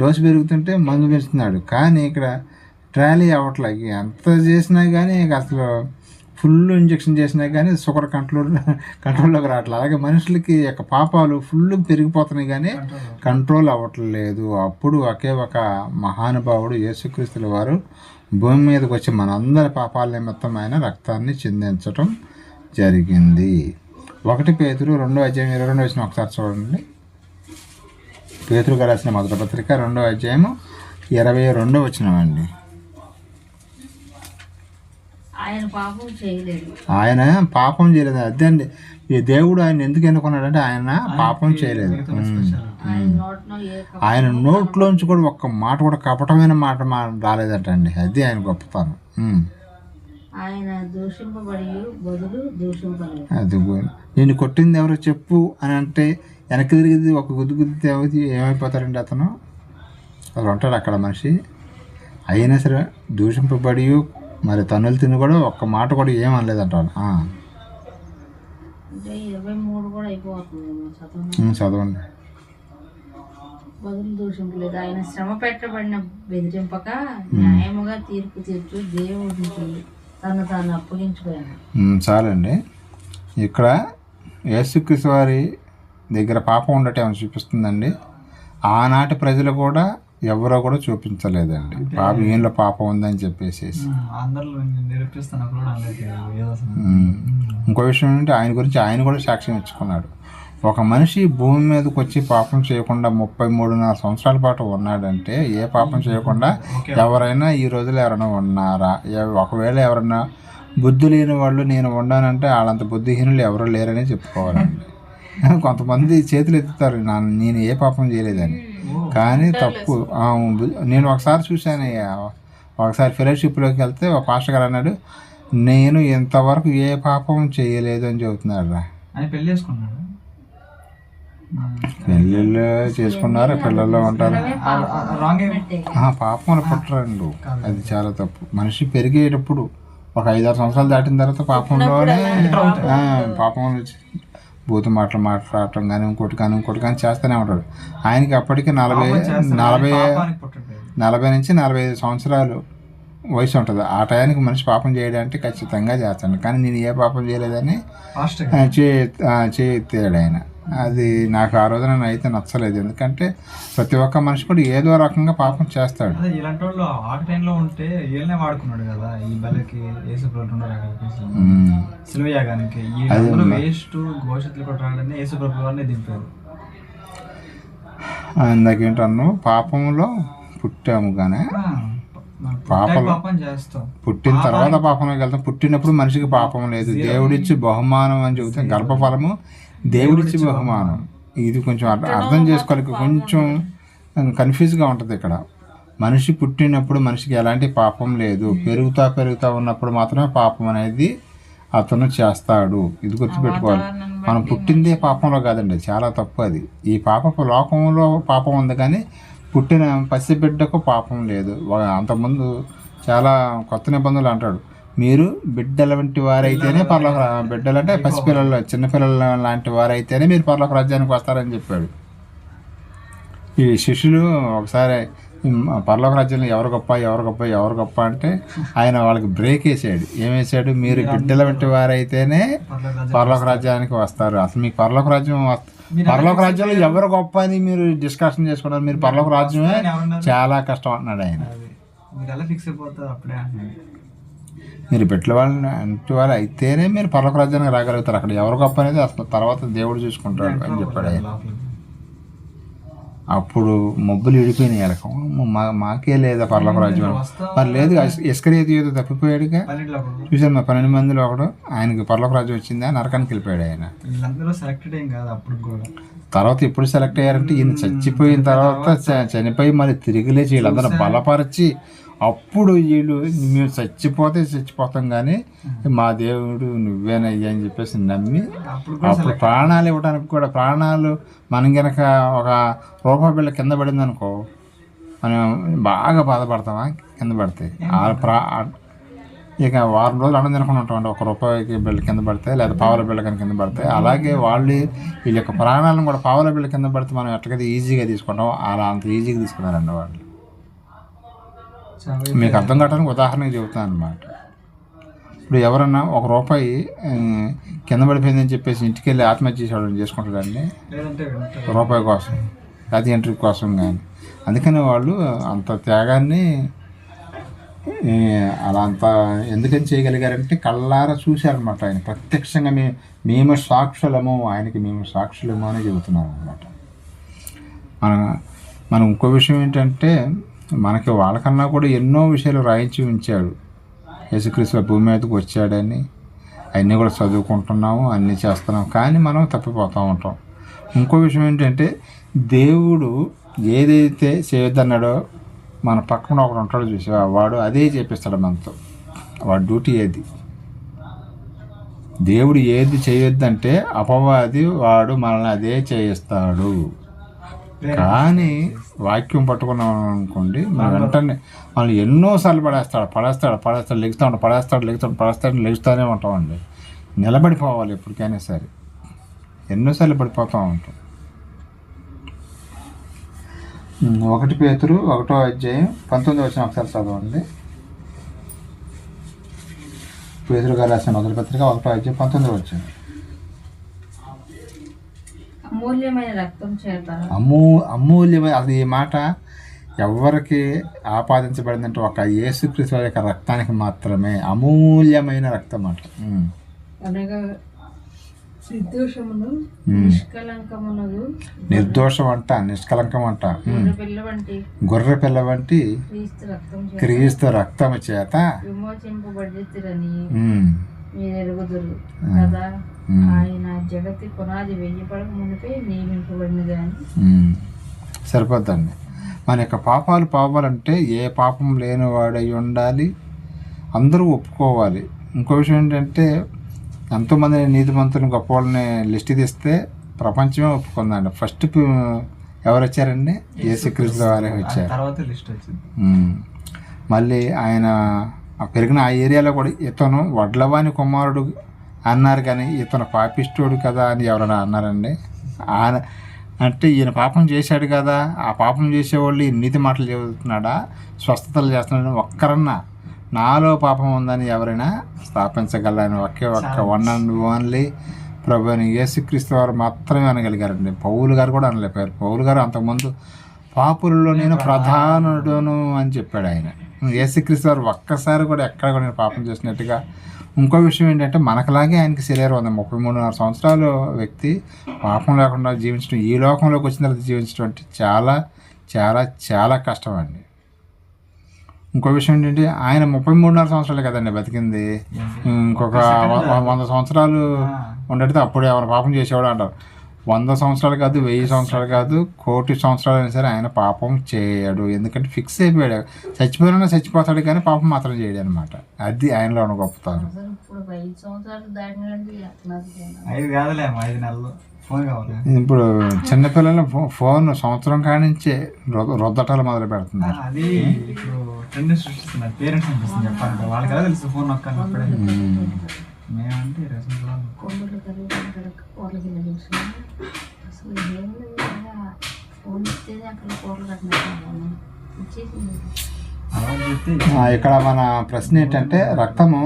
డోసు పెరుగుతుంటే మందు పెంచుతున్నాడు. కానీ ఇక్కడ ట్రాలీ అవ్వట్లేదు. ఎంత చేసినా కానీ అసలు ఫుల్ ఇంజక్షన్ చేసినా కానీ షుగర్ కంట్రోల్లోకి రావట్లేదు. అలాగే మనుషులకి యొక్క పాపాలు ఫుల్ పెరిగిపోతున్నాయి కానీ కంట్రోల్ అవ్వట్లేదు. అప్పుడు ఒక మహానుభావుడు యేసుక్రీస్తుల వారు భూమి మీదకి వచ్చి మనందరి పాపాల నిమిత్తం ఆయన రక్తాన్ని చిందించటం జరిగింది. 1 పేతురు 2వ అధ్యాయం 22 వచ్చిన ఒకసారి చూడండి. పేతురుగా రాసిన మొదటి పత్రిక 2వ అధ్యాయం 22 వచ్చినామండి. ఆయన పాపం చేయలేదు. అదే అండి, ఈ దేవుడు ఆయన ఎందుకు ఎన్నుకున్నాడంటే ఆయన పాపం చేయలేదు. ఆయన నోట్లోంచి కూడా ఒక్క మాట కూడా కపటమైన మాట రాలేదటండి. అది ఆయన గొప్పతనం. అది నేను కొట్టింది ఎవరో చెప్పు అని అంటే వెనక్కి తిరిగి ఒక గుద్దితే ఏమైపోతారండి అతను. అలా ఉంటాడు అక్కడ మనిషి. అయినా సరే దూషింపబడి మరి తన్నులు తిని కూడా ఒక్క మాట కూడా ఏమనలేదంటాను. చదవండి. బదులు దూషింపలేదు, ఆయన శ్రమ పెట్టబడిన బెదిరింపక న్యాయముగా తీర్పు తీర్చు దేవుడికి తను తాను అప్పగించుకోయాను. చాలండి. ఇక్కడ యేసుక్రీస్తు వారి దగ్గర పాపం ఉండటం ఏమైనా చూపిస్తుందండి. ఆనాటి ప్రజలు కూడా ఎవరో కూడా చూపించలేదండి ఈయనలో పాపం ఉందని చెప్పేసి. ఇంకో విషయం ఏంటంటే ఆయన గురించి ఆయన కూడా సాక్ష్యం ఇచ్చుకున్నాడు. ఒక మనిషి భూమి మీదకి వచ్చి పాపం చేయకుండా 33.5 సంవత్సరాల పాటు ఉన్నాడంటే, ఏ పాపం చేయకుండా ఎవరైనా ఈ రోజులో ఎవరైనా ఉన్నారా? ఒకవేళ ఎవరైనా బుద్ధి లేని వాళ్ళు నేను ఉండానంటే వాళ్ళంత బుద్ధిహీనులు ఎవరు లేరని చెప్పుకోవాలండి. కొంతమంది చేతులు ఎత్తుతారు నేను ఏ పాపం చేయలేదని, కానీ తప్పు. నేను ఒకసారి చూశాను, ఒకసారి ఫెలోషిప్లోకి వెళ్తే ఒక పాస్టర్ గారు అన్నాడు, నేను ఇంతవరకు ఏ పాపం చేయలేదు అని చెబుతున్నాడు రా. ఆయన పెళ్లి చేసుకున్నాడు, పెళ్ళిళ్ళు చేసుకున్నారు, పిల్లల్లో ఉంటారు. రాంగ్ పాపంలో పుట్టరండు, అది చాలా తప్పు. మనిషి పెరిగేటప్పుడు ఒక 5-6 సంవత్సరాలు దాటిన తర్వాత పాపంలోనే పాపంలో బూతు మాటలు మాట్లాడటం కానీ ఇంకోటి కానీ చేస్తూనే ఉంటాడు. ఆయనకి అప్పటికి 40 నుంచి 45 సంవత్సరాలు వయసు ఉంటుంది. ఆ టయానికి మనిషి పాపం చేయడానికి ఖచ్చితంగా చేస్తాడు. కానీ నేను ఏ పాపం చేయలేదని చేయెత్తాడు ఆయన. అది నాకు ఆ రోజున అయితే నచ్చలేదు. ఎందుకంటే ప్రతి ఒక్క మనిషి కూడా ఏదో రకంగా పాపం చేస్తాడు. ఇలాంటి వాళ్ళు ఆ టైంలో ఉంటే వీళ్ళనే వాడుకున్నాడు కదా, ఈ బలకి సిల్వయాగానికి వేస్ట్ గోషత్తులు కొట్టాడని యేసుప్రభు వారిని దింపారు. ఇందాకేంటన్ను పాపంలో పుట్టాము కానీ పాపం చేస్తాం, పుట్టిన తర్వాత పాపంలోకి వెళ్తాం. పుట్టినప్పుడు మనిషికి పాపం లేదు, దేవుడిచ్చి బహుమానం అని చెబుతాం. గర్భఫలము దేవుడిచ్చి బహుమానం. ఇది కొంచెం అర్థం చేసుకోవాలి, కొంచెం కన్ఫ్యూజ్గా ఉంటుంది ఇక్కడ. మనిషి పుట్టినప్పుడు మనిషికి ఎలాంటి పాపం లేదు, పెరుగుతా ఉన్నప్పుడు మాత్రమే పాపం అనేది అతను చేస్తాడు. ఇది గుర్తుపెట్టుకోవాలి. మనం పుట్టిందే పాపంలో కాదండి, చాలా తప్పు అది. ఈ పాపపు లోకంలో పాపం ఉంది కానీ పుట్టిన పసిబిడ్డకు పాపం లేదు. అంతకుముందు చాలా కొత్త నిబంధనలు అంటాడు, మీరు బిడ్డల వంటి వారైతేనే బిడ్డలంటే పసిపిల్లలు చిన్నపిల్లల లాంటి వారైతేనే మీరు పరలోక రాజ్యానికి వస్తారని చెప్పాడు. ఈ శిష్యులు ఒకసారి పరలోక రాజ్యంలో ఎవరు గొప్ప అంటే ఆయన వాళ్ళకి బ్రేక్ వేసాడు. ఏమేసాడు, మీరు బిడ్డల వంటి వారైతేనే పరలోక రాజ్యానికి వస్తారు. అసలు మీకు పరలోక రాజ్యంలో ఎవరు గొప్ప అని మీరు డిస్కషన్ చేసుకున్నారు. మీరు పరలోక రాజ్యమే చాలా కష్టం అన్నాడు ఆయన. మీరు బిడ్డల వాళ్ళు అయితేనే మీరు పరలోక రాజ్యానికి రాగలుగుతారు. అక్కడ ఎవరు గొప్ప అనేది అసలు తర్వాత దేవుడు చూసుకుంటాడు అని చెప్పాడు ఆయన. అప్పుడు మబ్బులు ఇడిపోయినాయి. ఎలకం మాకే లేదా పరలోక రాజ్యం మరి లేదు. ఇస్కరియోతు ఏదో తప్పిపోయాడుగా చూసాను. మా 12 మందిలో ఒకడు ఆయనకి పరలోక రాజ్యం వచ్చిందా, నరకానికి వెళ్ళిపోయాడు ఆయన. తర్వాత ఎప్పుడు సెలెక్ట్ అయ్యారంటే ఈయన చచ్చిపోయిన తర్వాత చనిపోయి మళ్ళీ తిరిగి లేచి వీళ్ళందరూ బలపరిచి అప్పుడు వీళ్ళు మేము చచ్చిపోతాం కానీ మా దేవుడు నువ్వేనయ్యా అని చెప్పేసి నమ్మి అప్పుడు ప్రాణాలు ఇవ్వడానికి కూడా మనం కనుక ఒక రూపాయి బిళ్ళ కింద పడింది అనుకో మనం బాగా బాధపడతామా కింద పడితే. ఇక వారం రోజులు అన్నం తినకుండా ఉంటామండి ఒక రూపాయికి బిళ్ళ కింద పడితే లేదా పావుల బిళ్ళ కింద పడితే. అలాగే వీళ్ళ యొక్క ప్రాణాలను కూడా పావుల బిళ్ళ కింద పడితే మనం ఎట్టకైతే ఈజీగా తీసుకుంటాం అలా అంత ఈజీగా తీసుకున్నారండి వాళ్ళు. మీకు అర్థం కావడానికి ఉదాహరణకి చెబుతాను అన్నమాట. ఇప్పుడు ఎవరన్నా ఒక రూపాయి కింద పడిపోయిందని చెప్పేసి ఇంటికి వెళ్ళి ఆత్మహత్య చేసేవాళ్ళని చేసుకుంటాడండి రూపాయి కోసం, అది ఎంట్రీ కోసం కానీ. అందుకని వాళ్ళు అంత త్యాగాన్ని అలా అంత ఎందుకని చేయగలిగారంటే కళ్ళారా చూశారనమాట. ఆయన ప్రత్యక్షంగా మేము సాక్షులము, ఆయనకి మేము సాక్షులము అని చెబుతున్నారు అనమాట. మనం ఇంకో విషయం ఏంటంటే మనకి వాళ్ళకన్నా కూడా ఎన్నో విషయాలు రాయించి ఉంచాడు. యేసుక్రీస్తు భూమి మీదకి వచ్చాడని అన్నీ కూడా చదువుకుంటున్నాము, అన్నీ చేస్తున్నాము, కానీ మనం తప్పిపోతూ ఉంటాం. ఇంకో విషయం ఏంటంటే దేవుడు ఏదైతే చేయొద్దన్నాడో మన పక్కన ఒకడు ఉంటాడు చూసా, వాడు అదే చేపిస్తాడు మనతో. వాడి డ్యూటీ ఏది, దేవుడు ఏది చేయొద్దంటే అపవాది వాడు మనల్ని అదే చేయిస్తాడు. కానీ వాక్యం పట్టుకున్నాం అనుకోండి మనం వెంటనే మనం ఎన్నోసార్లు పడేస్తాడు లెగుస్తూనే ఉంటామండి. నిలబడిపోవాలి ఎప్పటికైనా సరే, ఎన్నోసార్లు పడిపోతూ ఉంటాం. 1 పేతురు 1వ అధ్యాయం 19వ వచనం ఒకసారి చదవండి. పేతురు గారు రాసిన మొదటి పత్రిక 1వ అధ్యాయం 19వ వచనం. అమూల్యమైన రక్తం చేత అమూల్యమైన అది ఈ మాట ఎవరికి ఆపాదించబడిందంటే ఒక యేసుక్రీస్తు యొక్క రక్తానికి మాత్రమే. అమూల్యమైన రక్తం అంట. నిర్దోషమును నిష్కలంకమునగు నిర్దోషం అంట, నిష్కలంకం అంట, పిల్ల వంటి గొర్రె పిల్ల వంటి క్రీస్తు రక్తము చేత విమోచింపబడితిరని మీరు ఎరుగుదురు కదా. ఆయన జగతి పునాది వెయ్యపడక మునిపే నియమింపబడిన కానీ. సరిపోద్దండి. మన యొక్క పాపాలు పోవాలంటే ఏ పాపం లేనివాడై ఉండాలి, అందరూ ఒప్పుకోవాలి. ఇంకో విషయం ఏంటంటే ఎంతోమంది నీతిమంతులను గొప్ప వాళ్ళని లిస్ట్ తీస్తే ప్రపంచమే ఒప్పుకుందండి. ఫస్ట్ ఎవరు వచ్చారండి? యేసుక్రీస్తు వారే వచ్చారు. తర్వాత లిస్ట్ వచ్చింది. మళ్ళీ ఆయన పెరిగిన ఆ ఏరియాలో కూడా ఇతను వడ్లవాని కుమారుడు అన్నారు, కానీ ఇతను పాపిష్టుడు కదా అని ఎవరైనా అన్నారండి? ఆయన అంటే ఈయన పాపం చేశాడు కదా, ఆ పాపం చేసేవాళ్ళు ఈ నీతి మాటలు చెబుతున్నాడా, స్వస్థతలు చేస్తున్నాడని ఒక్కరన్నా నాలో పాపం ఉందని ఎవరైనా స్థాపించగలని ఒకే ఒక్క వన్ అండ్ ఓన్లీ ప్రభు అని యేసుక్రీస్తు వారు మాత్రమే అనగలిగారండి. పౌలు గారు కూడా అనలేపారు. పౌలు గారు అంతకుముందు పాపులలో నేను ప్రధానుడును అని చెప్పాడు ఆయన. యేసుక్రీస్తు వారు ఒక్కసారి కూడా ఎక్కడ కూడా నేను పాపం చేసినట్టుగా. ఇంకో విషయం ఏంటంటే మనకులాగే ఆయనకి శరీరం ఉంది. 33.5 సంవత్సరాల వ్యక్తి పాపం లేకుండా జీవించడం, ఈ లోకంలోకి వచ్చిన తర్వాత జీవించడం అంటే చాలా చాలా చాలా కష్టం అండి. ఇంకో విషయం ఏంటంటే ఆయన 33.5 సంవత్సరాలు కదండి బతికింది. ఇంకొక 100 సంవత్సరాలు ఉండడితే అప్పుడు ఎవరు పాపం చేసేవాడు అంటారు. 100 సంవత్సరాలు కాదు, 1000 సంవత్సరాలు కాదు, 1,000,000 సంవత్సరాలు అయినా సరే ఆయన పాపం చేయడు. ఎందుకంటే ఫిక్స్ అయిపోయాడు. చచ్చిపోయినా చచ్చిపోతాడు కానీ పాపం మాత్రం చేయడు అనమాట. అది ఆయనలో ఉన్న గొప్పతనం. 5 కాదులే 5 నెలలు ఫోన్ కావాలి. ఇప్పుడు చిన్నపిల్లలు ఫోన్ సంవత్సరం కానించే రుద్దటాలు మొదలు పెడుతున్నారు. అది ఇప్పుడు ట్రెండ్ సృష్టిస్తున్నారు. పేరెంట్స్ అనిపిస్తుంది చెప్పాలంటే వాళ్ళకి ఎలా తెలుసు ఫోన్ నొక్కాలప్పుడే. మేమంటే ఇక్కడ మన ప్రశ్న ఏంటంటే రక్తము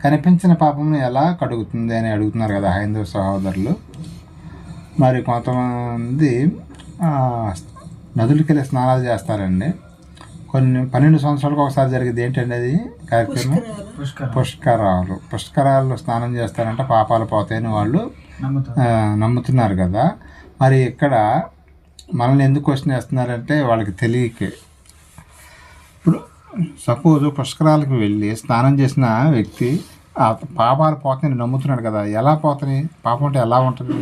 కనిపించిన పాపమును ఎలా కడుగుతుంది అని అడుగుతున్నారు కదా హైందవ సహోదరులు. మరి కొంతమంది నదులకి వెళ్ళి స్నానాలు చేస్తారండి. 12 సంవత్సరాలకు ఒకసారి జరిగేది ఏంటండి అది కార్యక్రమం? పుష్కరాలు స్నానం చేస్తారంటే పాపాలు పోతాయని వాళ్ళు నమ్ముతున్నారు కదా. మరి ఇక్కడ మనల్ని ఎందుకు క్వశ్చన్ చేస్తున్నారంటే వాళ్ళకి తెలియకే. ఇప్పుడు సపోజ్ పుష్కరాలకు వెళ్ళి స్నానం చేసిన వ్యక్తి ఆ పాపాలు పోతాయని నమ్ముతున్నాడు కదా. ఎలా పోతాయి? పాపం అంటే ఎలా ఉంటుంది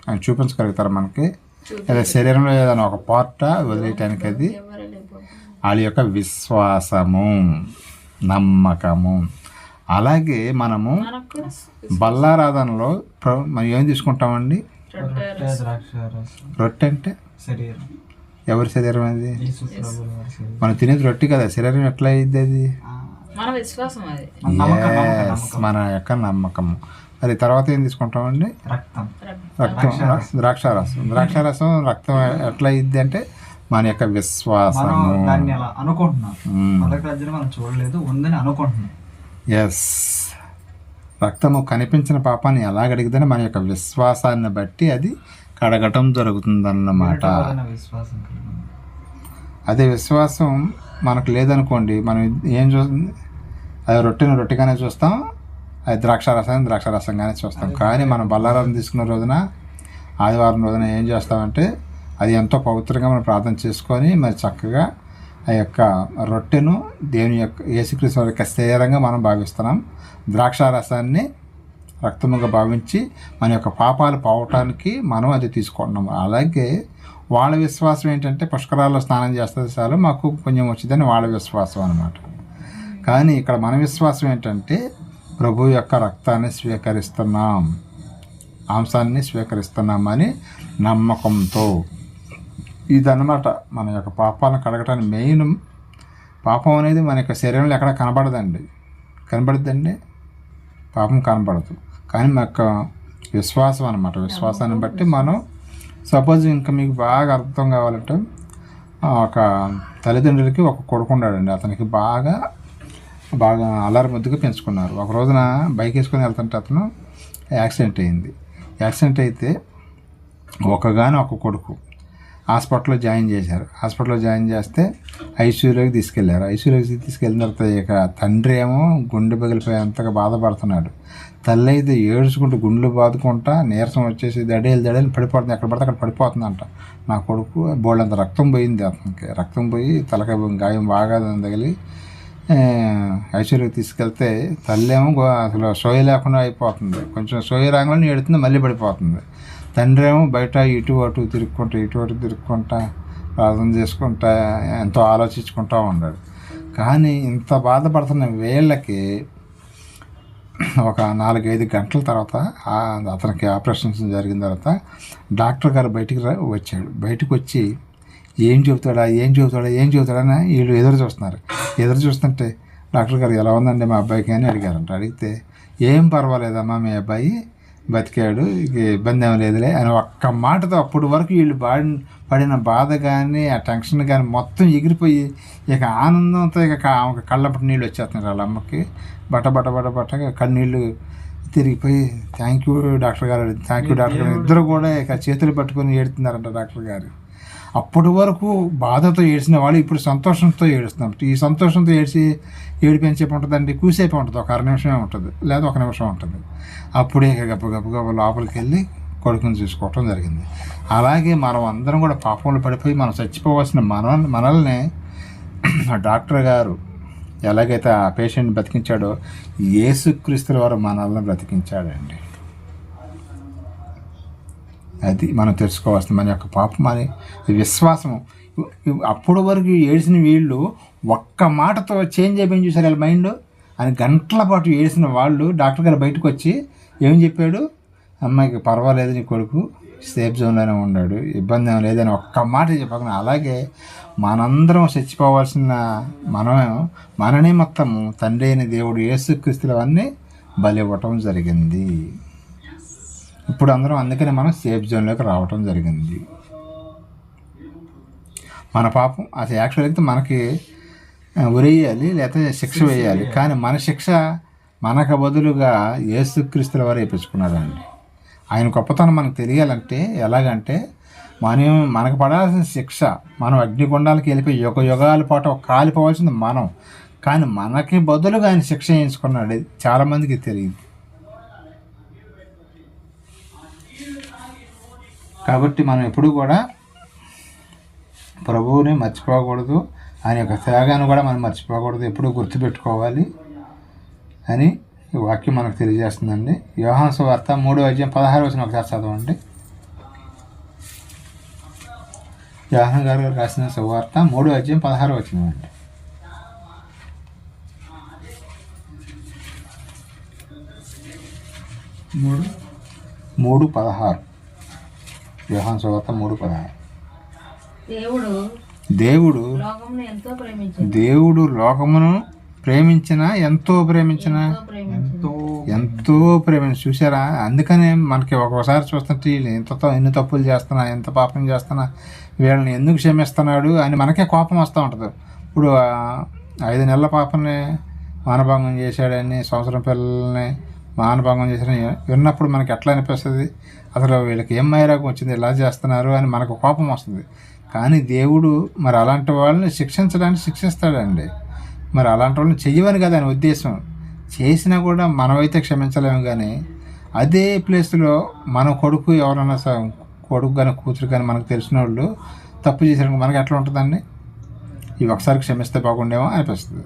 అని చూపించగలుగుతారు మనకి? లేదా శరీరంలో ఏదైనా ఒక పార్ట్ వదిలేయటానికి అది వాళ్ళ యొక్క విశ్వాసము, నమ్మకము. అలాగే మనము బల్లారాధనలో మనం ఏం తీసుకుంటామండి? రొట్టె అంటే ఎవరి శరీరం అది? మనం తినేది రొట్టె కదా. శరీరం ఎట్లా అయింది అది? మన యొక్క నమ్మకము. మరి తర్వాత ఏం తీసుకుంటామండి? రక్తం, ద్రాక్షారసం. రక్తం ఎట్లా అయింది అంటే మన యొక్క విశ్వాసము. ఎస్, రక్తము కనిపించిన పాపాన్ని ఎలా కడిగితే మన యొక్క విశ్వాసాన్ని బట్టి అది కడగటం జరుగుతుందన్నమాట. అదే విశ్వాసం మనకు లేదనుకోండి, మనం ఏం చూస్తుంది? అది రొట్టెగానే చూస్తాం, అది ద్రాక్షారసంగానే చూస్తాం. కానీ మనం బల్లారాధన తీసుకున్న రోజున, ఆదివారం రోజున ఏం చేస్తామంటే అది ఎంతో పవిత్రంగా మనం ప్రార్థన చేసుకొని మరి చక్కగా ఆ యొక్క రొట్టెను దేవుని యొక్క యేసుక్రీస్తు యొక్క శరీరంగా మనం భావిస్తున్నాం. ద్రాక్షారసాన్ని రక్తముగా భావించి మన యొక్క పాపాలు పోవటానికి మనం అది తీసుకుంటున్నాం. అలాగే వాళ్ళ విశ్వాసం ఏంటంటే పుష్కరాల్లో స్నానం చేస్తే చాలు మాకు పుణ్యం వచ్చిందని వాళ్ళ విశ్వాసం అన్నమాట. కానీ ఇక్కడ మన విశ్వాసం ఏంటంటే ప్రభు యొక్క రక్తాన్ని స్వీకరిస్తున్నాం, మాంసాన్ని స్వీకరిస్తున్నామని నమ్మకంతో. ఇదన్నమాట మన యొక్క పాపాలను కడగటానికి మెయిన్. పాపం అనేది మన యొక్క శరీరంలో ఎక్కడ కనబడుద్దండి. పాపం కనబడదు, కానీ మన యొక్క విశ్వాసం అన్నమాట. విశ్వాసాన్ని బట్టి మనం సపోజ్ ఇంకా మీకు బాగా అర్థం కావాలంటే ఒక తల్లిదండ్రులకి ఒక కొడుకు ఉన్నాడండి. అతనికి బాగా అల్లరి ముద్దుగా పెంచుకున్నారు. ఒక రోజున బైక్ వేసుకొని వెళ్తుంటే అతను యాక్సిడెంట్ అయింది. యాక్సిడెంట్ అయితే ఒక కొడుకు. హాస్పిటల్లో జాయిన్ చేశారు. హాస్పిటల్లో జాయిన్ చేస్తే ఐసీయూలోకి తీసుకెళ్లారు. ఐసీయూలోకి తీసుకెళ్ళిన తర్వాత ఇక తండ్రి ఏమో గుండె పగిలిపోయేంతగా బాధపడుతున్నాడు. తల్లి అయితే ఏడ్చుకుంటూ గుండెలు బాదుకుంటా నీరసం వచ్చేసి దడేలు పడిపోతుంది, ఎక్కడ పడితే అక్కడ పడిపోతుందంట. నా కొడుకు బోళ్ళంత రక్తం పోయింది, అతనికి రక్తం పోయి తలకాయ గాయం బాగా తగిలి ఐసీయూలోకి తీసుకెళ్తే తల్లి ఏమో అసలు సోయ లేకుండా అయిపోతుంది. కొంచెం సోయ రాగానే ఏడుతుంది, మళ్ళీ పడిపోతుంది. తండ్రి ఏమో బయట ఇటు అటు తిరుక్కుంటా ప్రార్థన చేసుకుంటా ఎంతో ఆలోచించుకుంటూ ఉన్నాడు. కానీ ఇంత బాధపడుతున్న వీళ్ళకి ఒక 4-5 గంటల తర్వాత అతనికి ఆపరేషన్స్ జరిగిన తర్వాత డాక్టర్ గారు బయటికి వచ్చి ఏం చెబుతాడా అని వీళ్ళు ఎదురు చూస్తున్నారు. ఎదురు చూస్తుంటే డాక్టర్ గారు ఎలా ఉందండి మా అబ్బాయికి అని అడిగారంట. అడిగితే ఏం పర్వాలేదమ్మా, మీ అబ్బాయి బతికాడు, ఇక ఇబ్బంది ఏం లేదులే అని ఒక్క మాటతో అప్పటి వరకు వీళ్ళు పడిన బాధ కానీ ఆ టెన్షన్ కానీ మొత్తం ఎగిరిపోయి ఇక ఆనందంతో ఇక ఆమెకు కళ్ళపటి నీళ్ళు వచ్చేస్తున్నాయి. వాళ్ళ అమ్మకి బట్ట కన్నీళ్ళు తిరిగిపోయి థ్యాంక్ యూ డాక్టర్ గారు ఇద్దరు కూడా ఇక చేతులు పట్టుకొని ఏడుతున్నారంట డాక్టర్ గారు. అప్పటి వరకు బాధతో ఏడ్చిన వాళ్ళు ఇప్పుడు సంతోషంతో ఏడుస్తున్నారు. ఈ సంతోషంతో ఏడిపించేపు ఉంటుందండి, కూసేపు ఉంటుంది, ఒక 1 నిమిషమే ఉంటుంది లేదా 1 నిమిషం ఉంటుంది. అప్పుడే గప్ప లోపలికి వెళ్ళి కొడుకుని చూసుకోవటం జరిగింది. అలాగే మనం అందరం కూడా పాపంలో పడిపోయి మనం చచ్చిపోవాల్సిన మనల్ని డాక్టర్ గారు ఎలాగైతే ఆ పేషెంట్ బ్రతికించాడో యేసుక్రీస్తుల వారు మనల్ని బ్రతికించాడండి. అది మనం తెలుసుకోవాల్సింది. మన యొక్క పాపం అని విశ్వాసము. అప్పటి వరకు ఏడ్చిన వీళ్ళు ఒక్క మాటతో చేంజ్ అయిపోయింది చూసారు వాళ్ళ మైండ్ అని. గంటల పాటు ఏడ్చిన వాళ్ళు డాక్టర్ గారు బయటకు వచ్చి ఏం చెప్పాడు, అమ్మాయికి పర్వాలేదు, నీ కొడుకు సేఫ్ జోన్లోనే ఉన్నాడు, ఇబ్బంది ఏం లేదని ఒక్క మాట చెప్పకుండా. అలాగే మనందరం చచ్చిపోవాల్సిన మననే మొత్తము తండ్రి అయిన దేవుడు యేసుక్రీస్తులవన్నీ బలి ఇవ్వటం జరిగింది. ఇప్పుడు అందరం అందుకని మనం సేఫ్ జోన్లోకి రావటం జరిగింది. మన పాపం అది యాక్చువల్ అయితే మనకి ఉరేయాలి లేకపోతే శిక్ష వేయాలి, కానీ మన శిక్ష మనకు బదులుగా యేసుక్రీస్తుల వారు వేయించుకున్నాడండి. ఆయన గొప్పతనం మనకు తెలియాలంటే ఎలాగంటే మనకు పడాల్సిన శిక్ష మనం అగ్నిగుండాలకి వెళ్ళిపోయి యుగాల పాటు కాలిపోవాల్సింది మనం, కానీ మనకి బదులుగా ఆయన శిక్ష వేయించుకున్నాడు. చాలామందికి తెలియదు. కాబట్టి మనం ఎప్పుడు కూడా ప్రభువుని మర్చిపోకూడదు, ఆయన యొక్క త్యాగాన్ని కూడా మనం మర్చిపోకూడదు, ఎప్పుడూ గుర్తుపెట్టుకోవాలి అని ఈ వాక్యం మనకు తెలియజేస్తుందండి. యోహాను సువార్త 3:16 ఒకసారి చదవండి. యోహాను గారు రాసిన సువార్త 3:16 అండి. మూడు 16 యోహాను సువార్త 3:16. దేవుడు లోకమును ప్రేమించిన ఎంతో చూసారా. అందుకనే మనకి ఒక్కోసారి చూస్తుంటే ఎన్ని తప్పులు చేస్తున్నా, ఎంత పాపం చేస్తున్నా, వీళ్ళని ఎందుకు క్షమిస్తున్నాడు అని మనకే కోపం వస్తూ ఉంటుంది. ఇప్పుడు 5 నెలల పాపని మానభంగం చేశాడని, సంవత్సరం పిల్లల్ని మానభంగం చేశాడని విన్నప్పుడు మనకి ఎట్లా అనిపిస్తుంది, అసలు వీళ్ళకి ఏం మైరాగం వచ్చింది, ఇలా చేస్తున్నారు అని మనకు కోపం వస్తుంది. కానీ దేవుడు మరి అలాంటి వాళ్ళని శిక్షించడానికి శిక్షిస్తాడండి. మరి అలాంటి వాళ్ళని చెయ్యవని కదా ఆయన ఉద్దేశం. చేసినా కూడా మనమైతే క్షమించలేము, కానీ అదే ప్లేస్లో మన కొడుకు ఎవరైనా కొడుకు కానీ కూతురు కానీ మనకు తెలిసిన వాళ్ళు తప్పు చేసారు మనకి ఎట్లా ఉంటుందండి, ఇవి ఒకసారి క్షమిస్తే బాగుండేమో అనిపిస్తుంది.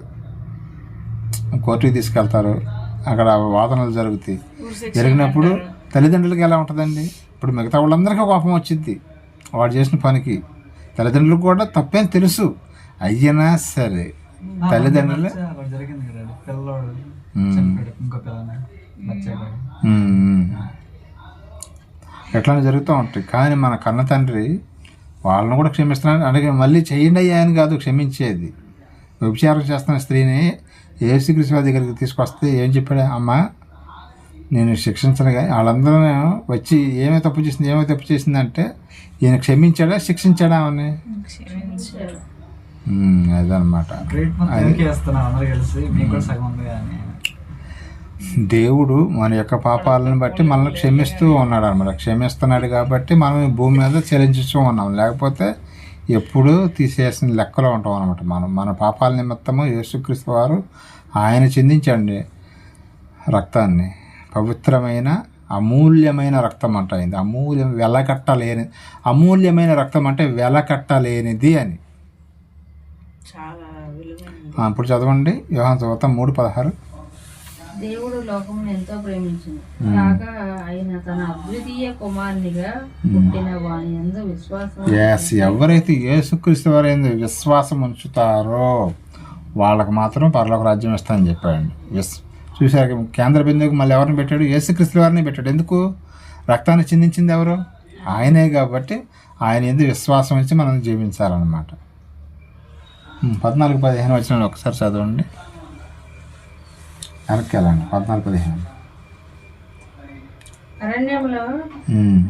కోర్టుకి తీసుకెళ్తారు, అక్కడ వాదనలు జరుగుతాయి. జరిగినప్పుడు తల్లిదండ్రులకి ఎలా ఉంటుందండి, ఇప్పుడు మిగతా వాళ్ళందరికీ కోపం వచ్చింది వాడు చేసిన పనికి. తల్లిదండ్రులకు కూడా తప్పేం తెలుసు, అయినా సరే తల్లిదండ్రులే ఎట్లా జరుగుతూ ఉంటాయి. కానీ మన కన్న తండ్రి వాళ్ళని కూడా క్షమిస్తున్నాడు. అలాగే మళ్ళీ చెయ్యండి అయ్యా అని కాదు క్షమించేది. వ్యభిచారం చేస్తున్న స్త్రీని యేసుక్రీస్తు దగ్గరికి తీసుకొస్తే ఏం చెప్పాడు, అమ్మా నేను శిక్షించను. వాళ్ళందరూ వచ్చి ఏమో తప్పు చేసిందంటే ఈయన క్షమించాడా శిక్షించాడా అని అదనమాట. దేవుడు మన యొక్క పాపాలను బట్టి మనల్ని క్షమిస్తూ ఉన్నాడు అనమాట. క్షమిస్తున్నాడు కాబట్టి మనం ఈ భూమి మీద చెల్లించుతూ ఉన్నాం. లేకపోతే ఎప్పుడూ తీసేసిన లెక్కలో ఉంటాం అనమాట. మన పాపాల నిమిత్తము యేసుక్రీస్తు వారు ఆయన చిందించండి రక్తాన్ని. పవిత్రమైన అమూల్యమైన రక్తం అంట. అయింది అమూల్యమైన రక్తం అంటే వెలకట్టలేనిది అని. చాలా విలువైనది. ఇప్పుడు చదవండి యోహాను సువార్త 3:16. దేవుడు లోకమును ఎంతో ప్రేమించింది కాగా ఆయన తన అద్వితీయ కుమారునిగా పుట్టిన వాని యందు విశ్వాసం. ఎవరైతే యేసుక్రీస్తు వారి యందు విశ్వాసం ఉంచుతారో వాళ్ళకి మాత్రం పరలోక రాజ్యం ఇస్తానని చెప్పాడండి. చూసారు కేంద్ర బిందువుకి మళ్ళీ ఎవరిని పెట్టాడు? యేసుక్రీస్తు వారిని పెట్టాడు. ఎందుకు? రక్తాన్ని చిందించింది ఎవరు? ఆయనే. కాబట్టి ఆయన యందు విశ్వాసం ఉంచి మనం జీవించాలన్నమాట. 14-15 వచనాలు ఒకసారి చదవండి. వెనక్కి వెళ్ళండి. 14-15. అరణ్యంలో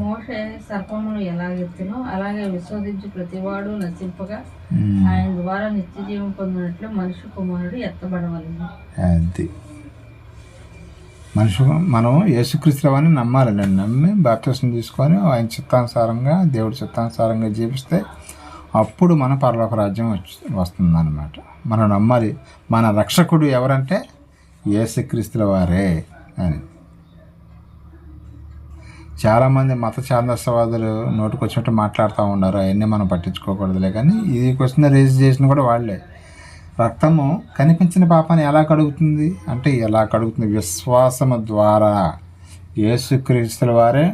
మోషే సర్పమును ఎలాగెత్తునో అలాగే విశోధించి ప్రతివాడు నశింపగా ఆయన ద్వారా నిత్య జీవం పొందినట్లు మనిషి కుమారుడు ఎత్తబడవలెను. అది మనం యేసుక్రీస్తు వారిని నమ్మాలండి. నమ్మి బాప్తిసం తీసుకొని ఆయన చిత్తానుసారంగా దేవుడి చిత్తానుసారంగా జీవిస్తే అప్పుడు మన పరలోక రాజ్యం వస్తుందన్నమాట. మనం నమ్మాలి. మన రక్షకుడు ఎవరంటే యేసుక్రీస్తుల వారే అని. చాలామంది మత ఛాందస్యవాదులు నోటికొచ్చినట్టు మాట్లాడుతూ ఉన్నారు. అవన్నీ మనం పట్టించుకోకూడదులే. కానీ ఇది క్వశ్చన్ రేజ్ చేసిన కూడా వాళ్ళే. రక్తము కనిపించిన పాపాన్ని ఎలా కడుగుతుంది అంటే ఎలా కడుగుతుంది? విశ్వాసము ద్వారా. యేసుక్రీస్తుల వారే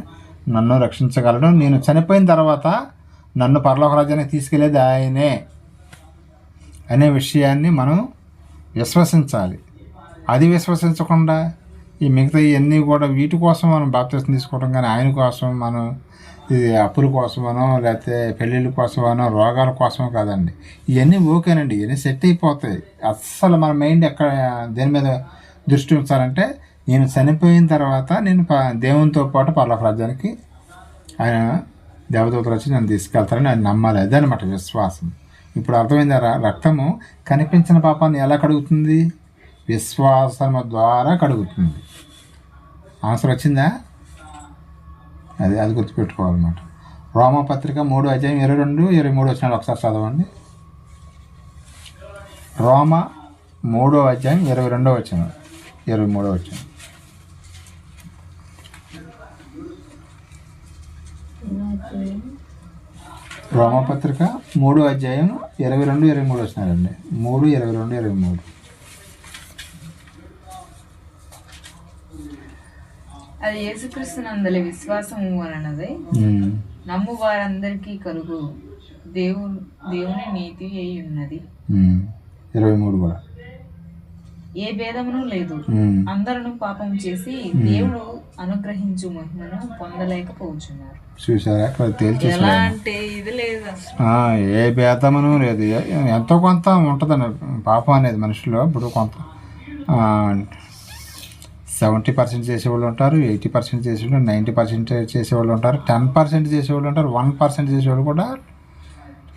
నన్ను రక్షించగలడు. నేను చనిపోయిన తర్వాత నన్ను పరలోక రాజ్యానికి తీసుకెళ్లేది ఆయనే అనే విషయాన్ని మనం విశ్వసించాలి. అది విశ్వసించకుండా ఈ మిగతా ఇవన్నీ కూడా వీటి కోసం మనం బాప్తిసం తీసుకోవడం కానీ ఆయన కోసం మనం ఇది అప్పుల కోసమనో లేకపోతే పెళ్ళిళ్ళ కోసమనో రోగాల కోసమో కాదండి. ఇవన్నీ ఓకేనండి. ఇవన్నీ సెట్ అయిపోతాయి. అస్సలు మన మైండ్ ఎక్కడ దేని మీద దృష్టి ఉంచాలంటే నేను చనిపోయిన తర్వాత నేను దేవునితో పాటు పరలోక రాజ్యానికి ఆయన దేవదూతలు వచ్చి నన్ను తీసుకెళ్తారని ఆయన నమ్మాలి. అదనమాట విశ్వాసం. ఇప్పుడు అర్థమైందా? రక్తము కనిపించిన పాపాన్ని ఎలా కడుగుతుంది? విశ్వాసము ద్వారా కడుగుతుంది. ఆన్సర్ వచ్చిందా? అది గుర్తుపెట్టుకోవాలన్నమాట. రోమపత్రిక 3:22-23 వచనాలు ఒకసారి చదవండి. రోమ 3:22 వచనం 23 వచనం. రోమపత్రిక 3:22-23 వచనాలండి. 3:22-23. అది యేసుక్రీస్తునందలి విశ్వాసము వలనదే నమ్ము వారందరికీ కలుగు దేవుని నీతి అయి ఉన్నది. 23 కూడా. ఏ భేదమును లేదు. అందరూ పాపం చేసి దేవుడు అనుగ్రహించు మహిమను పొందలేకపోతున్నారు. చూసారా? ఎలాంటి ఇది లేదు. ఏ భేదమును లేదు. ఎంతో కొంత ఉంటుందండి పాపం అనేది మనుషుల్లో. ఇప్పుడు కొంత 70% చేసేవాళ్ళు ఉంటారు, 80% చేసేవాళ్ళు, 90% చేసేవాళ్ళు ఉంటారు, 10% చేసేవాళ్ళు ఉంటారు, 1% చేసేవాళ్ళు కూడా,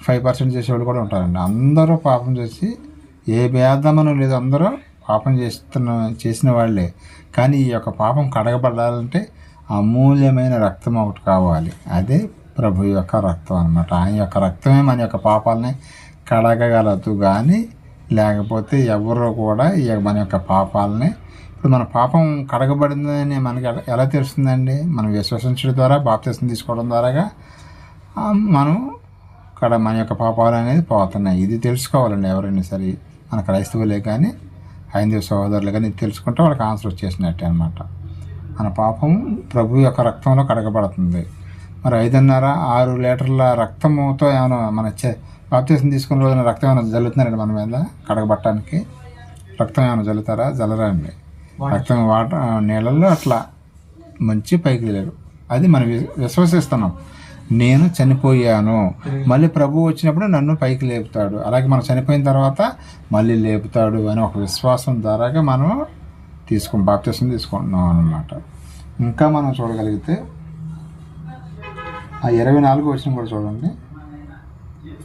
5% చేసేవాళ్ళు కూడా ఉంటారండి. అందరూ పాపం చేసి ఏ భేదమను లేదు. అందరూ పాపం చేసిన వాళ్ళే. కానీ ఈ యొక్క పాపం కడగబడాలంటే అమూల్యమైన రక్తం ఒకటి కావాలి. అదే ప్రభు యొక్క రక్తం అన్నమాట. ఆయన యొక్క రక్తమే మన యొక్క పాపాలని కడగగలదు. కానీ లేకపోతే ఎవరు కూడా మన యొక్క పాపాలని ఇప్పుడు మన పాపం కడగబడిందని మనకి ఎలా తెలుస్తుందండి? మనం విశ్వసించడం ద్వారా బాప్తిసం తీసుకోవడం ద్వారాగా మనం మన యొక్క పాపాలు అనేది పోతున్నాయి. ఇది తెలుసుకోవాలండి ఎవరైనా సరే. మన క్రైస్తవులే కానీ హైందవ సహోదరులు కానీ ఇది తెలుసుకుంటే వాళ్ళకి ఆన్సర్ వచ్చేసినట్టే అనమాట. మన పాపం ప్రభు యొక్క రక్తంలో కడగబడుతుంది. మరి 5.5-6 లీటర్ల రక్తముతో ఏమైనా మన బాప్తిసం తీసుకున్న రోజున రక్తం ఏమైనా జల్లుతున్నారండి మన మీద కడగబట్టడానికి? రక్తం ఏమైనా జల్లుతారా? జల్లరా అండి. రక్తం నీళ్ళల్లో అట్లా మంచి పైకి లేరు. అది మనం విశ్వసిస్తున్నాం. నేను చనిపోయాను, మళ్ళీ ప్రభు వచ్చినప్పుడు నన్ను పైకి లేపుతాడు, అలాగే మనం చనిపోయిన తర్వాత మళ్ళీ లేపుతాడు అని ఒక విశ్వాసం ద్వారాగా మనం బాప్తిసం తీసుకుంటున్నాం అన్నమాట. ఇంకా మనం చూడగలిగితే ఆ 24 వచనం కూడా చూడండి.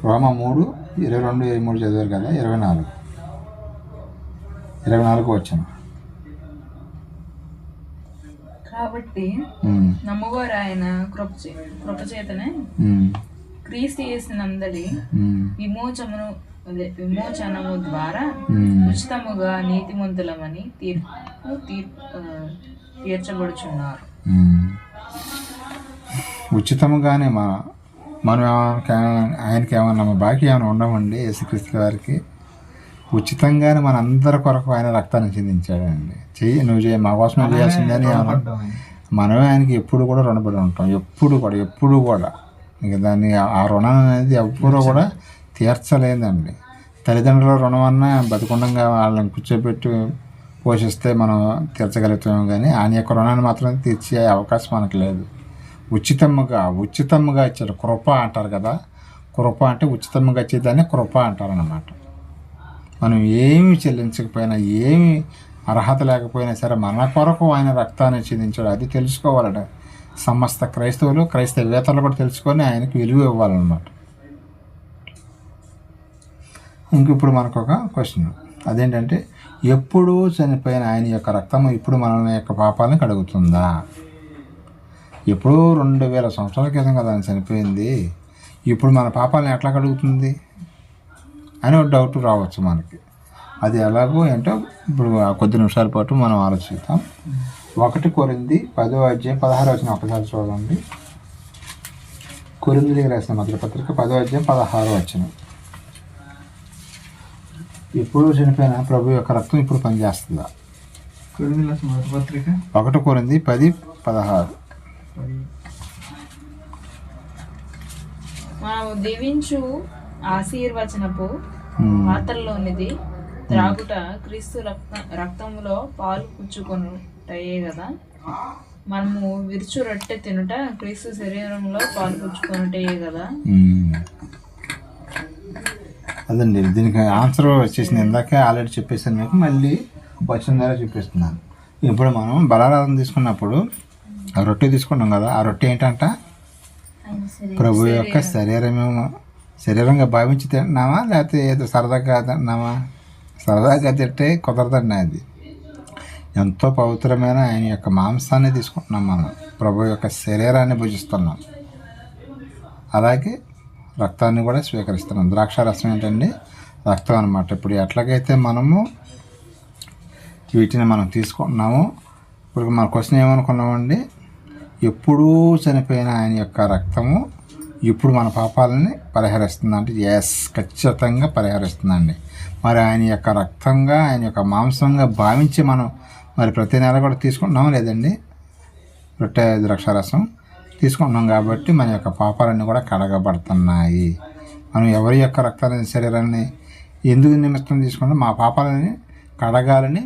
రోమ 3:22-23 చదివారు కదా. 24 వచనం. కాబట్టి నమ్మవారు ఆయన కృపచేతనే క్రీస్తు యేసునందలి విమోచనము ద్వారా ఉచితముగా నీతిమంతులమని తీర్చబడుచున్నారు. ఉచితముగానే మనం ఆయనకి ఏమన్నా బాకీ ఏమైనా ఉండమండి. యేసుక్రీస్తు గారికి ఉచితంగానే మన అందరి కొరకు ఆయన రక్తాన్ని చెందించాడండి. నువ్వు మా కోసం చేయాల్సిందని మనమే ఆయనకి ఎప్పుడు కూడా రుణపడి ఉంటాం. ఎప్పుడు కూడా ఇక దాన్ని ఆ రుణం అనేది ఎప్పుడూ కూడా తీర్చలేదండి. తల్లిదండ్రుల రుణం అన్నా బతికుండంగా వాళ్ళని కూర్చోబెట్టి పోషిస్తే మనం తీర్చగలుగుతాం, కానీ ఆయన యొక్క రుణాన్ని మాత్రం తీర్చే అవకాశం మనకు లేదు. ఉచితముగా ఇచ్చాడు. కృప అంటారు కదా, కృప అంటే ఉచితంగా ఇచ్చేదాన్ని కృప అంటారన్నమాట. మనం ఏమి చెల్లించకపోయినా, ఏమి అర్హత లేకపోయినా సరే మన కొరకు ఆయన రక్తాన్ని చెందించాడు. అది తెలుసుకోవాలంటే సమస్త క్రైస్తవేతరులు కూడా తెలుసుకొని ఆయనకు విలువ ఇవ్వాలన్నమాట. ఇప్పుడు మనకు ఒక క్వశ్చన్, అదేంటంటే ఎప్పుడూ చనిపోయిన ఆయన యొక్క రక్తము ఇప్పుడు మన యొక్క పాపాలను కడుగుతుందా? ఎప్పుడూ 2000 సంవత్సరాల క్రితం కదా ఆయన చనిపోయింది, ఇప్పుడు మన పాపాలను ఎట్లా కడుగుతుంది అని ఒక డౌట్ రావచ్చు మనకి. అది ఎలాగో ఏంటో ఇప్పుడు కొద్ది నిమిషాల పాటు మనం ఆలోచిద్దాం. 1 కొరింథీ 10:16 ఒకసారి చూడండి. కొరింథీయులకు రాసిన మొదటి పత్రిక 10:16. ఇప్పుడు చనిపోయిన ప్రభు యొక్క రక్తం ఇప్పుడు పనిచేస్తుందా? 1 కొరింథీ 10:16. మనము దీవించు ఆశీర్వచనపు పాత్రలోనిది త్రాగుట క్రీస్తు రక్తములో పాలు పుచ్చుకొనుటయే కదా. మనము విరుచు రొట్టె తినుట క్రీస్తు శరీరంలో పాలు పుచ్చుకొనుటయే కదా. అదండి, దీనికి ఆన్సర్ వచ్చేసింది. ఇందాకే ఆల్రెడీ చెప్పేసాను మీకు, మళ్ళీ వచ్చిన ద్వారా చెప్పేస్తున్నాను. ఇప్పుడు మనం బలారాధన తీసుకున్నప్పుడు ఆ రొట్టె తీసుకున్నాం కదా, ఆ రొట్టె ఏంటంట ప్రభు యొక్క శరీరంగా భావించి తింటున్నామా, లేకపోతే ఏదో సరదాగా తింటున్నామా? సరదాగా తింటే కుదరదండి. అది ఎంతో పవిత్రమైన ఆయన యొక్క మాంసాన్ని తీసుకుంటున్నాం, మనం ప్రభు యొక్క శరీరాన్ని భుజిస్తున్నాం. అలాగే రక్తాన్ని కూడా స్వీకరిస్తున్నాం. ద్రాక్షారసం ఏంటండి? రక్తం అన్నమాట. ఇప్పుడు ఎట్లాగైతే మనము వీటిని మనం తీసుకుంటున్నామో, ఇప్పుడు మన క్వశ్చన్ ఏమనుకున్నామండి, ఎప్పుడూ చనిపోయిన ఆయన యొక్క రక్తము ఇప్పుడు మన పాపాలని పరిహరిస్తుంది అంటే ఎస్, ఖచ్చితంగా పరిహరిస్తుందండి. మరి ఆయన యొక్క రక్తంగా, ఆయన యొక్క మాంసంగా భావించి మనం మరి ప్రతి నెల కూడా తీసుకుంటున్నాం లేదండి? రొట్టె ద్రాక్షారసం తీసుకుంటున్నాం కాబట్టి మన యొక్క పాపాలన్నీ కూడా కడగబడుతున్నాయి. మనం ఎవరి యొక్క రక్తాన్ని, శరీరాన్ని ఎందుకు నిమిత్తం తీసుకుంటాం? మా పాపాలని కడగాలని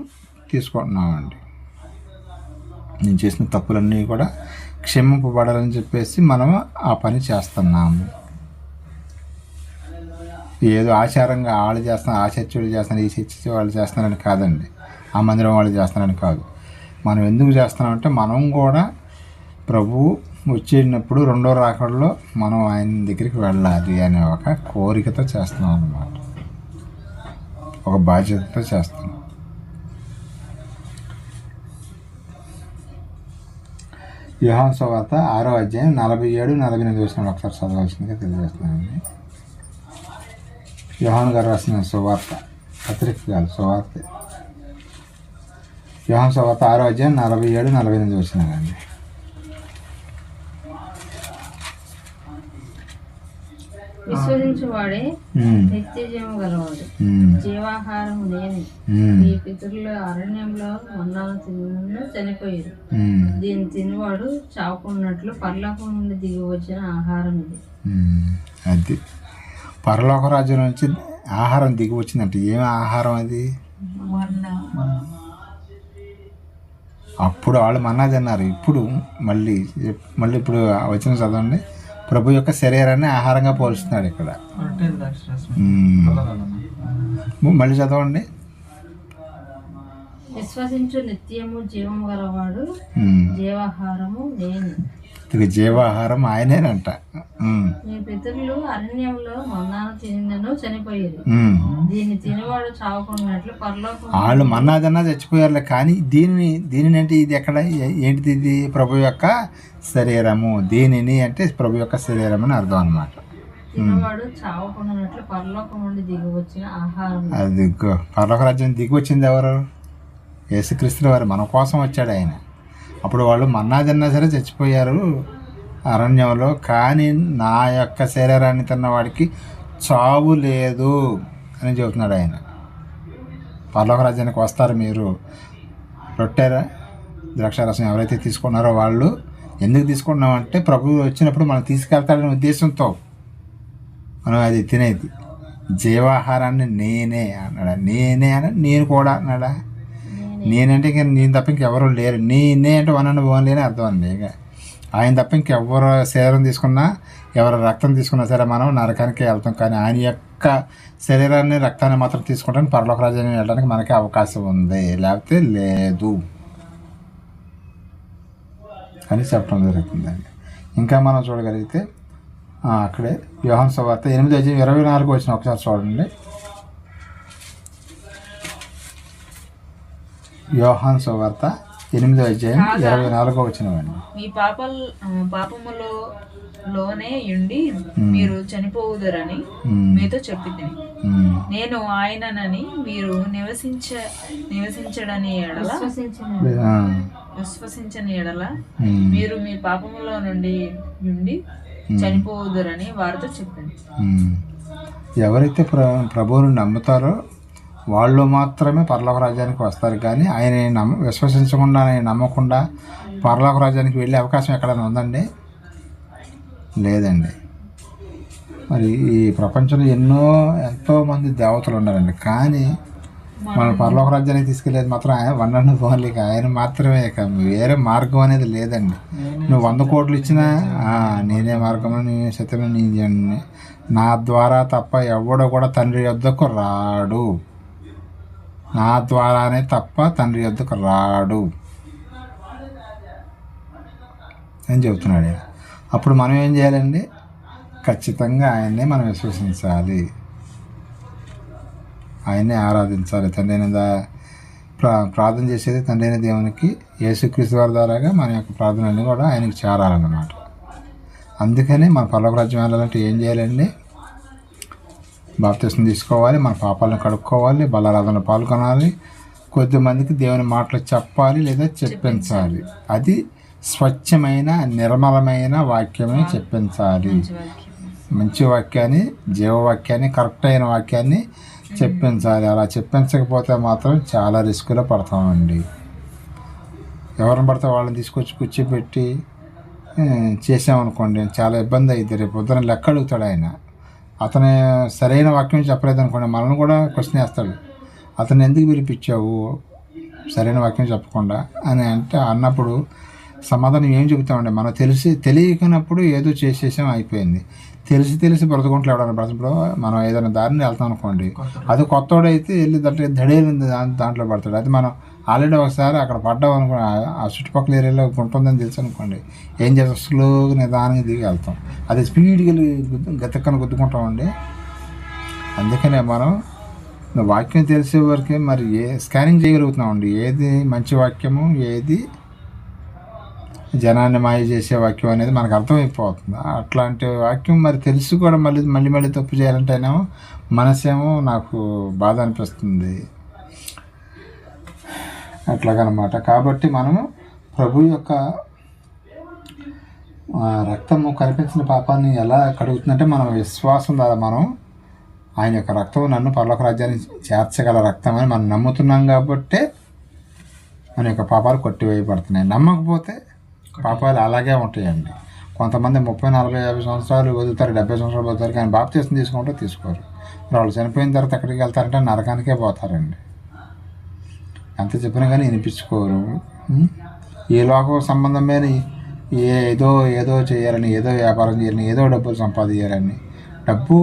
తీసుకుంటున్నామండి. నేను చేసిన తప్పులన్నీ కూడా క్షమింపబడాలని చెప్పేసి మనం ఆ పని చేస్తున్నాము. ఏదో ఆచారంగా వాళ్ళు చేస్తున్నారు, ఆ చర్చలు చేస్తున్నారు, ఈ చర్చ వాళ్ళు చేస్తున్నారని కాదండి, ఆ మందిరం వాళ్ళు చేస్తున్నారని కాదు. మనం ఎందుకు చేస్తున్నామంటే మనం కూడా ప్రభువు వచ్చేటప్పుడు రెండో రాకడలో మనం ఆయన దగ్గరికి వెళ్ళాలి అనే ఒక కోరికతో చేస్తున్నాం అన్నమాట, ఒక బాధ్యతతో చేస్తున్నాం. యోహాను సువార్త 6:47-48 ఒకసారి చదవాల్సిందిగా తెలియజేస్తున్నానండి. యోహాను గారు రాసిన సువార్త, పత్రిక కాదు, సువార్త. యోహాను సువార్త 6:47-48 అండి. విశ్వసించువాడే నిత్య జీవము గలవాడు, జీవాహారము లేని ఈ పితరులు అరణ్యంలో మన్నాను తిని చనిపోయారు. దీన్ని తినివాడు చావుకున్నట్లు పరలోకం నుండి దిగి వచ్చిన ఆహారం ఇది. అది పరలోక రాజ్యం నుంచి ఆహారం దిగి వచ్చిందంటే ఏమి ఆహారం అది? అప్పుడు వాళ్ళు మన్నా తిన్నారు, ఇప్పుడు మళ్ళీ ఇప్పుడు వచ్చిన చదవండి. ప్రభు యొక్క శరీరాన్ని ఆహారంగా పోల్చుతున్నాడు ఇక్కడ. మళ్ళీ చదవండి. విశ్వసించు నిత్యము జీవము గలవాడు, జీవాహారము నేను. ఇక జీవాహారం ఆయనేనంట. మీ పితరులు అరణ్యంలో మన్నాను తినను చనిపోయారు, దీన్ని తినేవాడు చావకున్నట్లు పరలోకం. వాళ్ళు మన్నాదన్నా చచ్చిపోయారులే, కానీ దీనిని అంటే ఇది ఎక్కడ ఏంటిది? ఇది ప్రభు యొక్క శరీరము. దీనిని అంటే ప్రభు యొక్క శరీరం అని అర్థం అనమాట. తినేవాడు చావకున్నట్లు పరలోకం నుండి దిగి వచ్చిన ఆహారం. అది పరలోక రాజ్యం దిగి వచ్చింది ఎవరు? యేసుక్రీస్తు వారు మన కోసం వచ్చాడు ఆయన. అప్పుడు వాళ్ళు మన్నా తిన్నా సరే చచ్చిపోయారు అరణ్యంలో, కానీ నా యొక్క శరీరాన్ని తిన్నవాడికి చావు లేదు అని చెబుతున్నాడు ఆయన. పరలోక రాజ్యానికి వస్తారు మీరు. రొట్టె ద్రాక్షారసం ఎవరైతే తీసుకున్నారో వాళ్ళు ఎందుకు తీసుకున్నామంటే ప్రభువు వచ్చినప్పుడు మనం తీసుకెళ్తాడనే ఉద్దేశంతో మనం అది తినేది. జీవాహారాన్ని నేనే అన్నాడా? నేనే అని నేను కూడా అన్నాడా? నేనంటే ఇంక నేను తప్ప ఇంకెవరు లేరు. నేనే అంటే వన్ అండ్ ఓన్లీ అని అర్థం అండి. ఇక ఆయన తప్ప ఇంకెవరు శరీరం తీసుకున్నా, ఎవరు రక్తం తీసుకున్నా సరే మనం నరకానికి వెళ్తాం. కానీ ఆయన యొక్క శరీరాన్ని, రక్తాన్ని మాత్రం తీసుకుంటాను పరలోక రాజ్యాన్ని వెళ్ళడానికి మనకి అవకాశం ఉంది, లేకపోతే లేదు అని చెప్పడం జరుగుతుందండి. ఇంకా మనం చూడగలిగితే అక్కడే యోహాను సువార్త 8:24 వచ్చిన ఒకసారి చూడండి. యోహాను సువార్త 8:24 వచ్చినవండి. మీ పాపములోనే ఉండి మీరు చనిపోవుదరని మీతో చెప్పితిని. నేను ఆయననని మీరు నివసించడని ఎడల విశ్వసించని ఎడల మీరు మీ పాపములో నుండి చనిపోవుదరని వారితో చెప్పింది. ఎవరైతే ప్రభువుని నమ్ముతారో వాళ్ళు మాత్రమే పరలోక రాజ్యానికి వస్తారు. కానీ ఆయన విశ్వసించకుండా, ఆయన నమ్మకుండా పరలోక రాజ్యానికి వెళ్ళే అవకాశం ఎక్కడైనా ఉందండి? లేదండి. మరి ఈ ప్రపంచంలో ఎంతోమంది దేవతలు ఉన్నారండి, కానీ మన పరలోక రాజ్యానికి తీసుకెళ్ళేది మాత్రం ఆయన వన్ అండ్ ఓన్లీ. ఆయన మాత్రమే, ఇక వేరే మార్గం అనేది లేదండి. నువ్వు 100 కోట్లు ఇచ్చినా నేనే మార్గము, నేనే సత్యము, నీ నా ద్వారా తప్ప ఎవడో కూడా తండ్రి యొద్దకు రాడు. నా ద్వారానే తప్ప తండ్రి యొద్దకు రాడు అని చెబుతున్నాడు. అప్పుడు మనం ఏం చేయాలండి? ఖచ్చితంగా ఆయన్నే మనం విశ్వసించాలి, ఆయన్నే ఆరాధించాలి. తండ్రి అయిన ప్రార్థన చేసేది తండ్రి అయిన దేవునికి యేసుక్రీస్తు వారి ద్వారాగా మన యొక్క ప్రార్థనలన్నీ కూడా ఆయనకి చేరాలన్నమాట. అందుకని మన పరలోక రాజ్యం వెళ్ళాలంటే ఏం చేయాలండి? బాప్తిసం తీసుకోవాలి, మన పాపాలను కడుక్కోవాలి, బలారాధనలో పాల్గొనాలి, కొద్దిమందికి దేవుని మాటలు చెప్పాలి లేదా చెప్పించాలి. అది స్వచ్ఛమైన నిర్మలమైన వాక్యమని చెప్పించాలి. మంచి వాక్యాన్ని, జీవవాక్యాన్ని, కరెక్ట్ అయిన వాక్యాన్ని చెప్పించాలి. అలా చెప్పించకపోతే మాత్రం చాలా రిస్కులో పడతామండి. ఎవరిని పడితే వాళ్ళని తీసుకొచ్చి కూర్చోబెట్టి చేసామనుకోండి చాలా ఇబ్బంది అవుతుంది. రేపు పొద్దున లెక్క అడుగుతాడు ఆయన. అతను సరైన వాక్యం చెప్పలేదు అనుకోండి, మనల్ని కూడా క్వశ్చన్ వేస్తాడు. అతను ఎందుకు పిలిపించావు సరైన వాక్యం చెప్పకుండా అని అన్నప్పుడు సమాధానం ఏం చెబుతామండి? మనం తెలియకున్నప్పుడు ఏదో చేసేసాం, అయిపోయింది. తెలిసి బ్రతుకుంటూ ఎవడన్నా బ్రతుకులో మనం ఏదైనా దారిని వెళ్తాం అనుకోండి, అది కొత్తోడైతే వెళ్ళి దడేలింది దాంట్లో పడతాడు. అది మనం ఆల్రెడీ ఒకసారి అక్కడ పడ్డాం అనుకో, ఆ చుట్టుపక్కల ఏరియాలో ఉంటుందని తెలుసు అనుకోండి, ఏం చేస్తాం? స్లోగా నిదానంగా దిగి వెళ్తాం. అది స్పీడ్కి వెళ్ళి గతక్కన గుద్దుకుంటామండి. అందుకనే మనం వాక్యం తెలిసే వరకే మరి స్కానింగ్ చేయగలుగుతున్నామండి. ఏది మంచి వాక్యము, ఏది జనాన్ని మాయ చేసే వాక్యం అనేది మనకు అర్థమైపోతుంది. అట్లాంటి వాక్యం మరి తెలిసి కూడా మళ్ళీ తప్పు చేయాలంటేనేమో మనసేమో నాకు బాధ అనిపిస్తుంది అట్లాగనమాట. కాబట్టి మనము ప్రభు యొక్క రక్తము కనిపించిన పాపాన్ని ఎలా కడుగుతుందంటే మన విశ్వాసం ద్వారా మనం ఆయన యొక్క రక్తం నన్ను పరలోక రాజ్యానికి చేర్చగల రక్తం అని మనం నమ్ముతున్నాం. కాబట్టి మన యొక్క పాపాలు కొట్టివేయబడుతున్నాయి. నమ్మకపోతే పాపాలు అలాగే ఉంటాయండి. కొంతమంది 30, 40, 50 సంవత్సరాలు వదులుతారు, 70 సంవత్సరాలు వదులుతారు, కానీ బాప్తిసం తీసుకుంటే తీసుకోరు. వాళ్ళు చనిపోయిన తర్వాత ఎక్కడికి వెళ్తారంటే నరకానికే పోతారండి. ఎంత చెప్పినా కానీ వినిపించుకోరు. ఏ లోక సంబంధమైన ఏదో చేయాలని, ఏదో వ్యాపారం చేయాలని, ఏదో డబ్బులు సంపాదించాలని. డబ్బు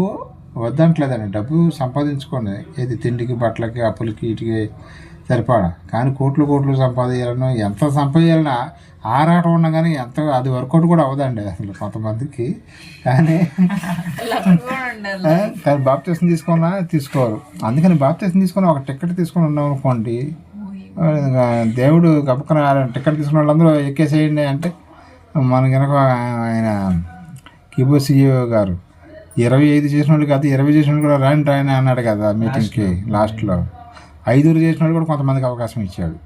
వద్దంటలేదండి, డబ్బు సంపాదించుకోండి. ఏది తిండికి, బట్టలకి, అప్పులకి, వీటికి సరిపడా. కానీ కోట్లు కోట్లు సంపాదించాలనో ఎంత సంపాదించాలన్నా ఆరాటం ఉన్నా కానీ ఎంత అది వర్కౌట్ కూడా అవ్వదండి అసలు కొంతమందికి. కానీ కానీ బాప్తీసం తీసుకోరు. అందుకని బాప్తీసం తీసుకొని ఒక టికెట్ తీసుకొని ఉన్నాం అనుకోండి, దేవుడు గబుక్కన టికెట్ తీసుకున్న వాళ్ళందరూ ఎక్కేసేయండి అంటే మన కనుక ఆయన కిబోసియో గారు 25 చేసిన వాళ్ళు కాదు 20 చేసిన వాళ్ళు కూడా రాని అన్నాడు కదా మీటింగ్కి లాస్ట్లో. 5 చేసిన వాళ్ళు కూడా కొంతమందికి అవకాశం ఇచ్చాడు.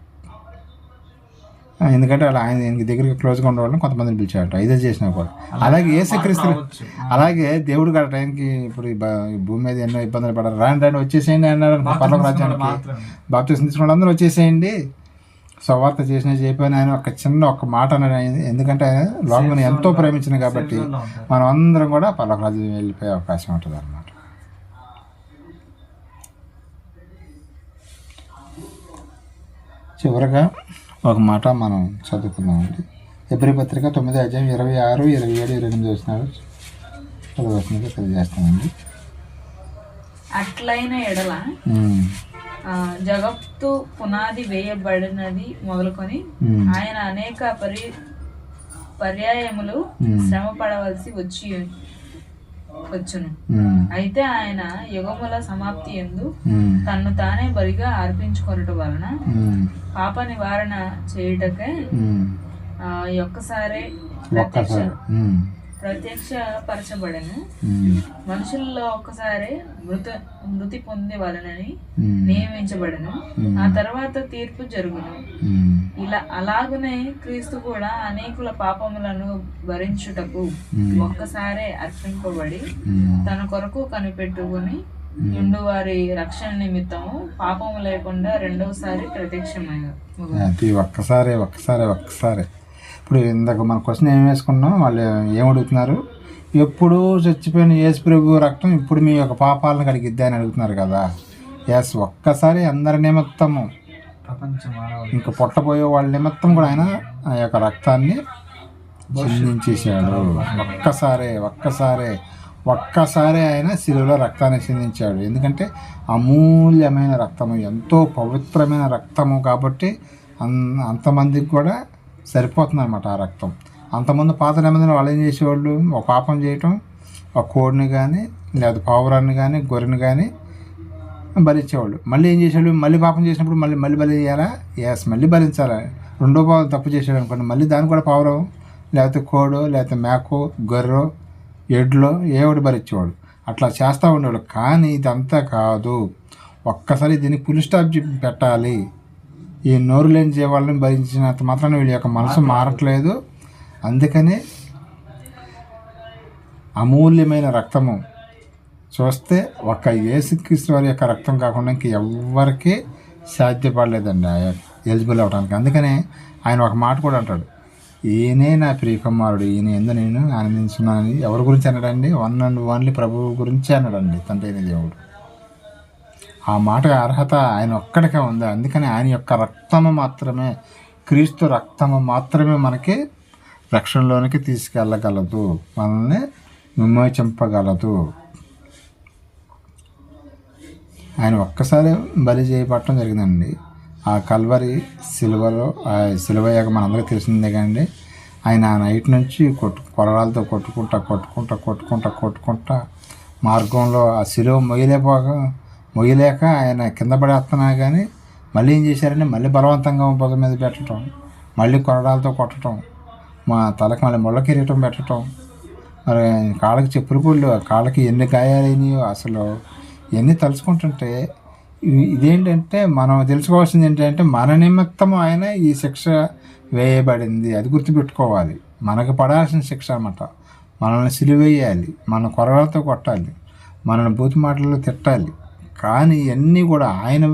ఎందుకంటే అలా ఆయన దగ్గరికి క్లోజ్గా ఉండేవాళ్ళని కొంతమందిని పిలిచాడు 5 చేసినా కూడా. అలాగే యేసుక్రీస్తు అలాగే దేవుడు గారి టైంకి ఇప్పుడు ఈ భూమి మీద ఎన్నో ఇబ్బందులు పడారు, రాని వచ్చేసేయండి అన్నాడు పర్లోక రాజ్యానికి. బాప్తీసం తీసుకున్న వాళ్ళందరూ వచ్చేసేయండి, సువార్త చేయకపోయినా ఆయన ఒక మాట అన్నాడు. ఎందుకంటే ఆయన లోకం ఎంతో ప్రేమించిన కాబట్టి మనం అందరం కూడా పర్లోక రాజ్యం వెళ్ళిపోయే అవకాశం ఉంటుంది అన్నమాట. చివరగా ఒక మాట మనం చదువుకుందామండి. హెబ్రీ పత్రిక 9:26, 27, 28 వచనాలు చదవలసిందిగా తెలియజేస్తామండి. అట్లైన ఎడల జగత్తు పునాది వేయబడినది మొదలుకొని ఆయన అనేక పర్యాయములు శ్రమ పడవలసి వచ్చును. అయితే ఆయన యుగముల సమాప్తి యందు తన్ను తానే బలిగా అర్పించుకొనటం వలన పాప నివారణ చేయుటకై ఒక్కసారే ప్రత్యక్షపరచబడను. మనుషుల్లో ఒక్కసారి మృతి పొందేవాలనని నియమించబడను. ఆ తర్వాత తీర్పు జరుగును. అలాగునే క్రీస్తు కూడా అనేకుల పాపములను భరించుటకు ఒక్కసారే అర్పింపబడి తన కొరకు కనిపెట్టుకుని ఉండు వారి రక్షణ నిమిత్తము పాపము లేకుండా రెండవసారి ప్రత్యక్షమయ్యారు. ఒక్కసారి ఇప్పుడు ఇందాక మన క్వశ్చన్ ఏం వేసుకున్నాం, వాళ్ళు ఏమడుగుతున్నారు? ఎప్పుడు చచ్చిపోయిన యేసు ప్రభు రక్తం ఇప్పుడు మీ యొక్క పాపాలను కడిగిద్దా అని అడుగుతున్నారు కదా. ఎస్, ఒక్కసారి అందరి నిమిత్తము ఇంకా పుట్టబోయే వాళ్ళ నిమిత్తం కూడా ఆయన ఆ యొక్క రక్తాన్ని చిందించేశాడు. ఒక్కసారి ఆయన శిలువలో రక్తాన్ని చిందించాడు. ఎందుకంటే అమూల్యమైన రక్తము, ఎంతో పవిత్రమైన రక్తము కాబట్టి అంతమందికి కూడా సరిపోతుంది అనమాట ఆ రక్తం. అంతమంది పాత నిబంధనలు వాళ్ళు ఏం చేసేవాళ్ళు, ఒక పాపం చేయటం, ఒక కోడిని కానీ లేదా పావురాన్ని కానీ గొర్రెని కానీ బలిచ్చేవాళ్ళు. మళ్ళీ ఏం చేసేవాళ్ళు, మళ్ళీ పాపం చేసినప్పుడు మళ్ళీ బలి చేయాలా? ఎస్, మళ్ళీ బలించాలా. రెండో పాపం తప్పు చేసాడు అనుకోండి, మళ్ళీ దాన్ని కూడా పావురం లేకపోతే కోడో లేకపోతే మేకో గొర్రెో ఎడ్లో ఏవాడు బలిచ్చేవాడు. అట్లా చేస్తూ ఉండేవాళ్ళు. కానీ ఇదంతా కాదు, ఒక్కసారి దీన్ని ఫుల్ స్టాప్ పెట్టాలి. ఈ నోరు లేని జీవాళ్ళని భరించినంత మాత్రాన వీళ్ళ యొక్క మనసు మారట్లేదు. అందుకని అమూల్యమైన రక్తము చూస్తే ఒక యేసుక్రీస్తు వారి యొక్క రక్తం కాకుండా ఇంక ఎవ్వరికీ సాధ్యపడలేదండి ఎలిజిబుల్ అవ్వడానికి. అందుకనే ఆయన ఒక మాట కూడా అంటాడు, ఈయనే నా ప్రియకుమారుడు, ఈయన ఎందు నేను ఆనందించున్నానని. ఎవరి గురించి అన్నాడండి? వన్ అండ్ ఓన్లీ ప్రభువు గురించి అన్నాడండి, తండ్రి అయిన దేవుడు. ఆ మాట అర్హత ఆయన ఒక్కడికే ఉంది. అందుకని ఆయన యొక్క రక్తము మాత్రమే, క్రీస్తు రక్తము మాత్రమే మనకి రక్షణలోనికి తీసుకెళ్ళగలదు, మనల్ని విమోచింపగలదు. ఆయన ఒక్కసారి బలి చేయబట్టడం జరిగిందండి. ఆ కల్వరి సిలువలో, ఆ సిలువయ్యాక మనందరికీ తెలిసిందే కండి. ఆయన ఆ నైట్ నుంచి కొరడాలతో కొట్టుకుంటా మార్గంలో ఆ సిలువ మొయ్యలేక ఆయన కింద పడేస్తున్నా కానీ మళ్ళీ ఏం చేశారంటే మళ్ళీ బలవంతంగా భుజం మీద పెట్టడం, మళ్ళీ కొరడాలతో కొట్టడం, మా తలకు మళ్ళీ ముళ్ళ కిరీటం పెట్టడం, మరి కాళ్ళకి చెప్పులు పుళ్ళు, కాళ్ళకి ఎన్ని గాయాలైనాయో అసలు ఇవన్నీ తలుచుకుంటుంటే ఇదేంటంటే మనం తెలుసుకోవాల్సింది ఏంటంటే మన నిమిత్తము ఆయన ఈ శిక్ష వేయబడింది. అది గుర్తుపెట్టుకోవాలి. మనకు పడాల్సిన శిక్ష అన్నమాట. మనల్ని సిలువేయాలి, మన కొరడాలతో కొట్టాలి, మనల్ని బూతు మాటల్లో తిట్టాలి. కానీ ఇవన్నీ కూడా ఆయన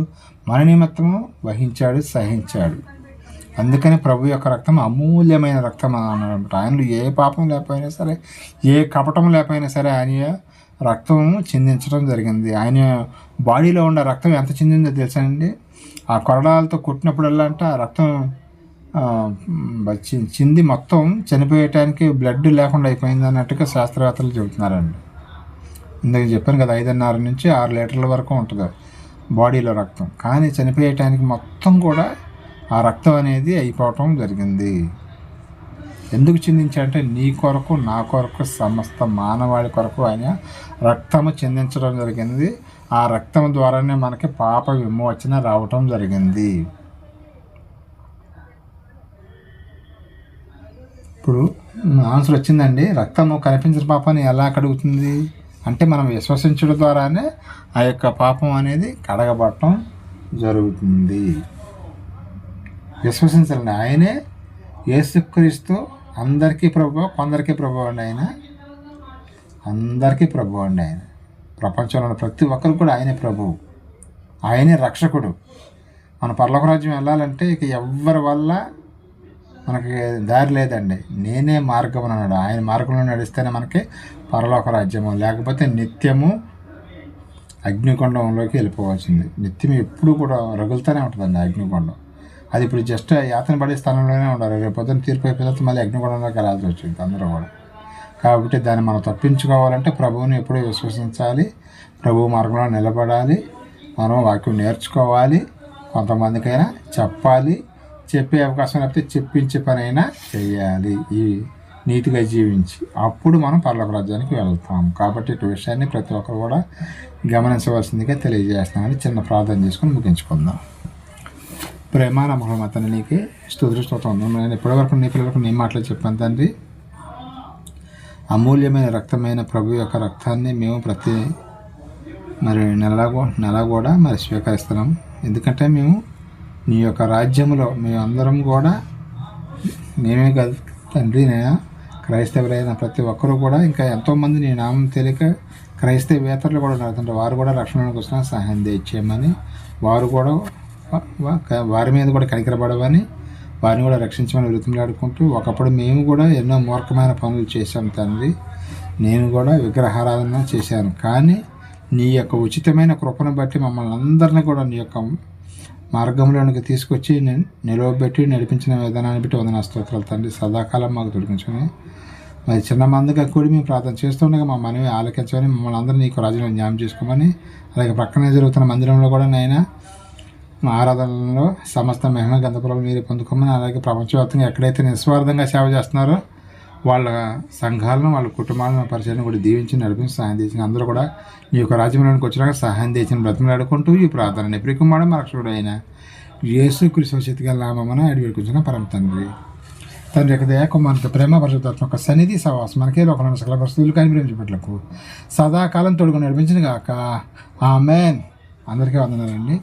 మన నిమిత్తము వహించాడు, సహించాడు. అందుకని ప్రభు యొక్క రక్తం అమూల్యమైన రక్తం అన్నమాట. ఆయనలో ఏ పాపం లేకపోయినా సరే, ఏ కపటం లేకపోయినా సరే ఆయన రక్తం చిందించడం జరిగింది. ఆయన బాడీలో ఉన్న రక్తం ఎంత చిందిందో తెలుసానండి. ఆ కొరడాలతో కొట్టినప్పుడల్లా అంటే ఆ రక్తం చింది మొత్తం చనిపోయటానికి బ్లడ్ లేకుండా అయిపోయింది అన్నట్టుగా శాస్త్రవేత్తలు చెబుతున్నారండి. ఇందాక చెప్పాను కదా, 5.5 నుంచి 6 లీటర్ల వరకు ఉంటుంది బాడీలో రక్తం, కానీ చనిపోయేటానికి మొత్తం కూడా ఆ రక్తం అనేది అయిపోవటం జరిగింది. ఎందుకు చిందించాడంటే నీ కొరకు, నా కొరకు, సమస్త మానవాళి కొరకు ఆయన రక్తము చిందించడం జరిగింది. ఆ రక్తం ద్వారానే మనకి పాప విమోచన రావటం జరిగింది. ఇప్పుడు ఆన్సర్ వచ్చిందండి. రక్తము కనిపించిన పాపాన్ని ఎలా కడుగుతుంది అంటే మనం విశ్వసించడం ద్వారానే ఆ యొక్క పాపం అనేది కడగబడటం జరుగుతుంది. విశ్వసించాలండి. ఆయనే యేసుక్రీస్తు అందరికీ ప్రభువు, కొందరికీ ప్రభువు అండి. ఆయన అందరికీ ప్రభువు అండి. ఆయన ప్రపంచంలో ఉన్న ప్రతి ఒక్కరు కూడా ఆయనే ప్రభువు, ఆయనే రక్షకుడు. మన పరలోక రాజ్యం వెళ్ళాలంటే ఇక ఎవ్వరి వల్ల మనకి దారి లేదండి. నేనే మార్గం అన్నాడు. ఆయన మార్గంలో నడిస్తేనే మనకి పరలోక రాజ్యము, లేకపోతే నిత్యము అగ్నికొండంలోకి వెళ్ళిపోవాల్సింది. నిత్యం ఎప్పుడు కూడా రగులుతూనే ఉంటుందండి అగ్నికొండం. అది ఇప్పుడు జస్ట్ యాతన పడే స్థానంలోనే ఉండాలి. రేపు పొద్దున్న తీర్పు అయిపోయిన తర్వాత మళ్ళీ అగ్నికొండంలోకి వెళ్ళాల్సి వచ్చింది అందరూ కూడా. కాబట్టి దాన్ని మనం తప్పించుకోవాలంటే ప్రభువుని ఎప్పుడూ విశ్వసించాలి, ప్రభువు మార్గంలో నిలబడాలి, మనం వాక్యం నేర్చుకోవాలి, కొంతమందికైనా చెప్పాలి, చెప్పే అవకాశం లేకపోతే చెప్పించే పని అయినా చేయాలి, ఈ నీతిగా జీవించి అప్పుడు మనం పరలోక రాజ్యానికి వెళ్తాం. కాబట్టి ఇటు విషయాన్ని ప్రతి ఒక్కరు కూడా గమనించవలసిందిగా తెలియజేస్తున్నామని చిన్న ప్రార్థన చేసుకుని ముగించుకుందాం. ప్రేమ నమ్మకం అతను నీకే స్తోత్రం. నేను ఇప్పటివరకు నీ పిల్లలకు నీ మాటలు చెప్పాను తండ్రి. అమూల్యమైన రక్తమైన ప్రభు యొక్క రక్తాన్ని మేము ప్రతి నెల కూడా స్వీకరిస్తున్నాం. ఎందుకంటే మేము నీ యొక్క రాజ్యంలో మేమందరం కూడా, మేమే కాదు తండ్రి, నేను క్రైస్తవులైన ప్రతి ఒక్కరూ కూడా, ఇంకా ఎంతోమంది నీ నామం తెలియక క్రైస్తవేతరులు కూడా నడుతుంటారు. వారు కూడా రక్షణ కోసం సహాయం తెచ్చేయమని, వారు కూడా వారి మీద కూడా కనికరపడవని, వారిని కూడా రక్షించమని వృత్తిలాడుకుంటూ, ఒకప్పుడు మేము కూడా ఎన్నో మూర్ఖమైన పనులు చేశాం తండ్రి. నేను కూడా విగ్రహారాధన చేశాను. కానీ నీ యొక్క ఉచితమైన కృపను బట్టి మమ్మల్ని అందరినీ కూడా నీ యొక్క మార్గంలోనికి తీసుకొచ్చి నిలవబెట్టి నడిపించిన విధానాన్ని బట్టి వందన స్తోత్రాలు తండ్రి. సదాకాలం మాకు తొలగించమని, మరి చిన్న మందిగా కూడి మేము ప్రార్థన చేస్తుండగా మా మనవి ఆలకించమని, మమ్మల్ని అందరూ నీకు రాజ్యంలో న్యాయం చేసుకోమని, అలాగే ప్రక్కనే జరుగుతున్న మందిరంలో కూడా నైనా మా ఆరాధనలో సమస్త మహిమ గంధపురాలు మీరు పొందుకోమని, అలాగే ప్రపంచవ్యాప్తంగా ఎక్కడైతే నిస్వార్థంగా సేవ చేస్తున్నారో వాళ్ళ సంఘాలను, వాళ్ళ కుటుంబాలను, పరిచయాన్ని కూడా దీవించి నడిపించి సహాయం చేసిన అందరూ కూడా నీ యొక్క రాజ్యంలోనికి వచ్చినాక సహాయం చేసిన బ్రతిమలాడుకుంటూ ఈ ప్రార్థన ప్రియకుమారుడు మా రక్షకుడు అయిన యేసుక్రీస్తు శక్తిగల నామమున అడిగి వేడుకొంచున్న పరమ తండ్రి యొక్క దయ, కుమారుని ప్రేమ, పరిశుద్ధాత్మ యొక్క సన్నిధి సహవాసం మనకే లోకంలో సకల పరిస్థితులు కానీ ప్రేమించబట్లకు సదాకాలం తోడుగా నడిపించిన గాక. ఆమేన్. అందరికీ వందనాలండి.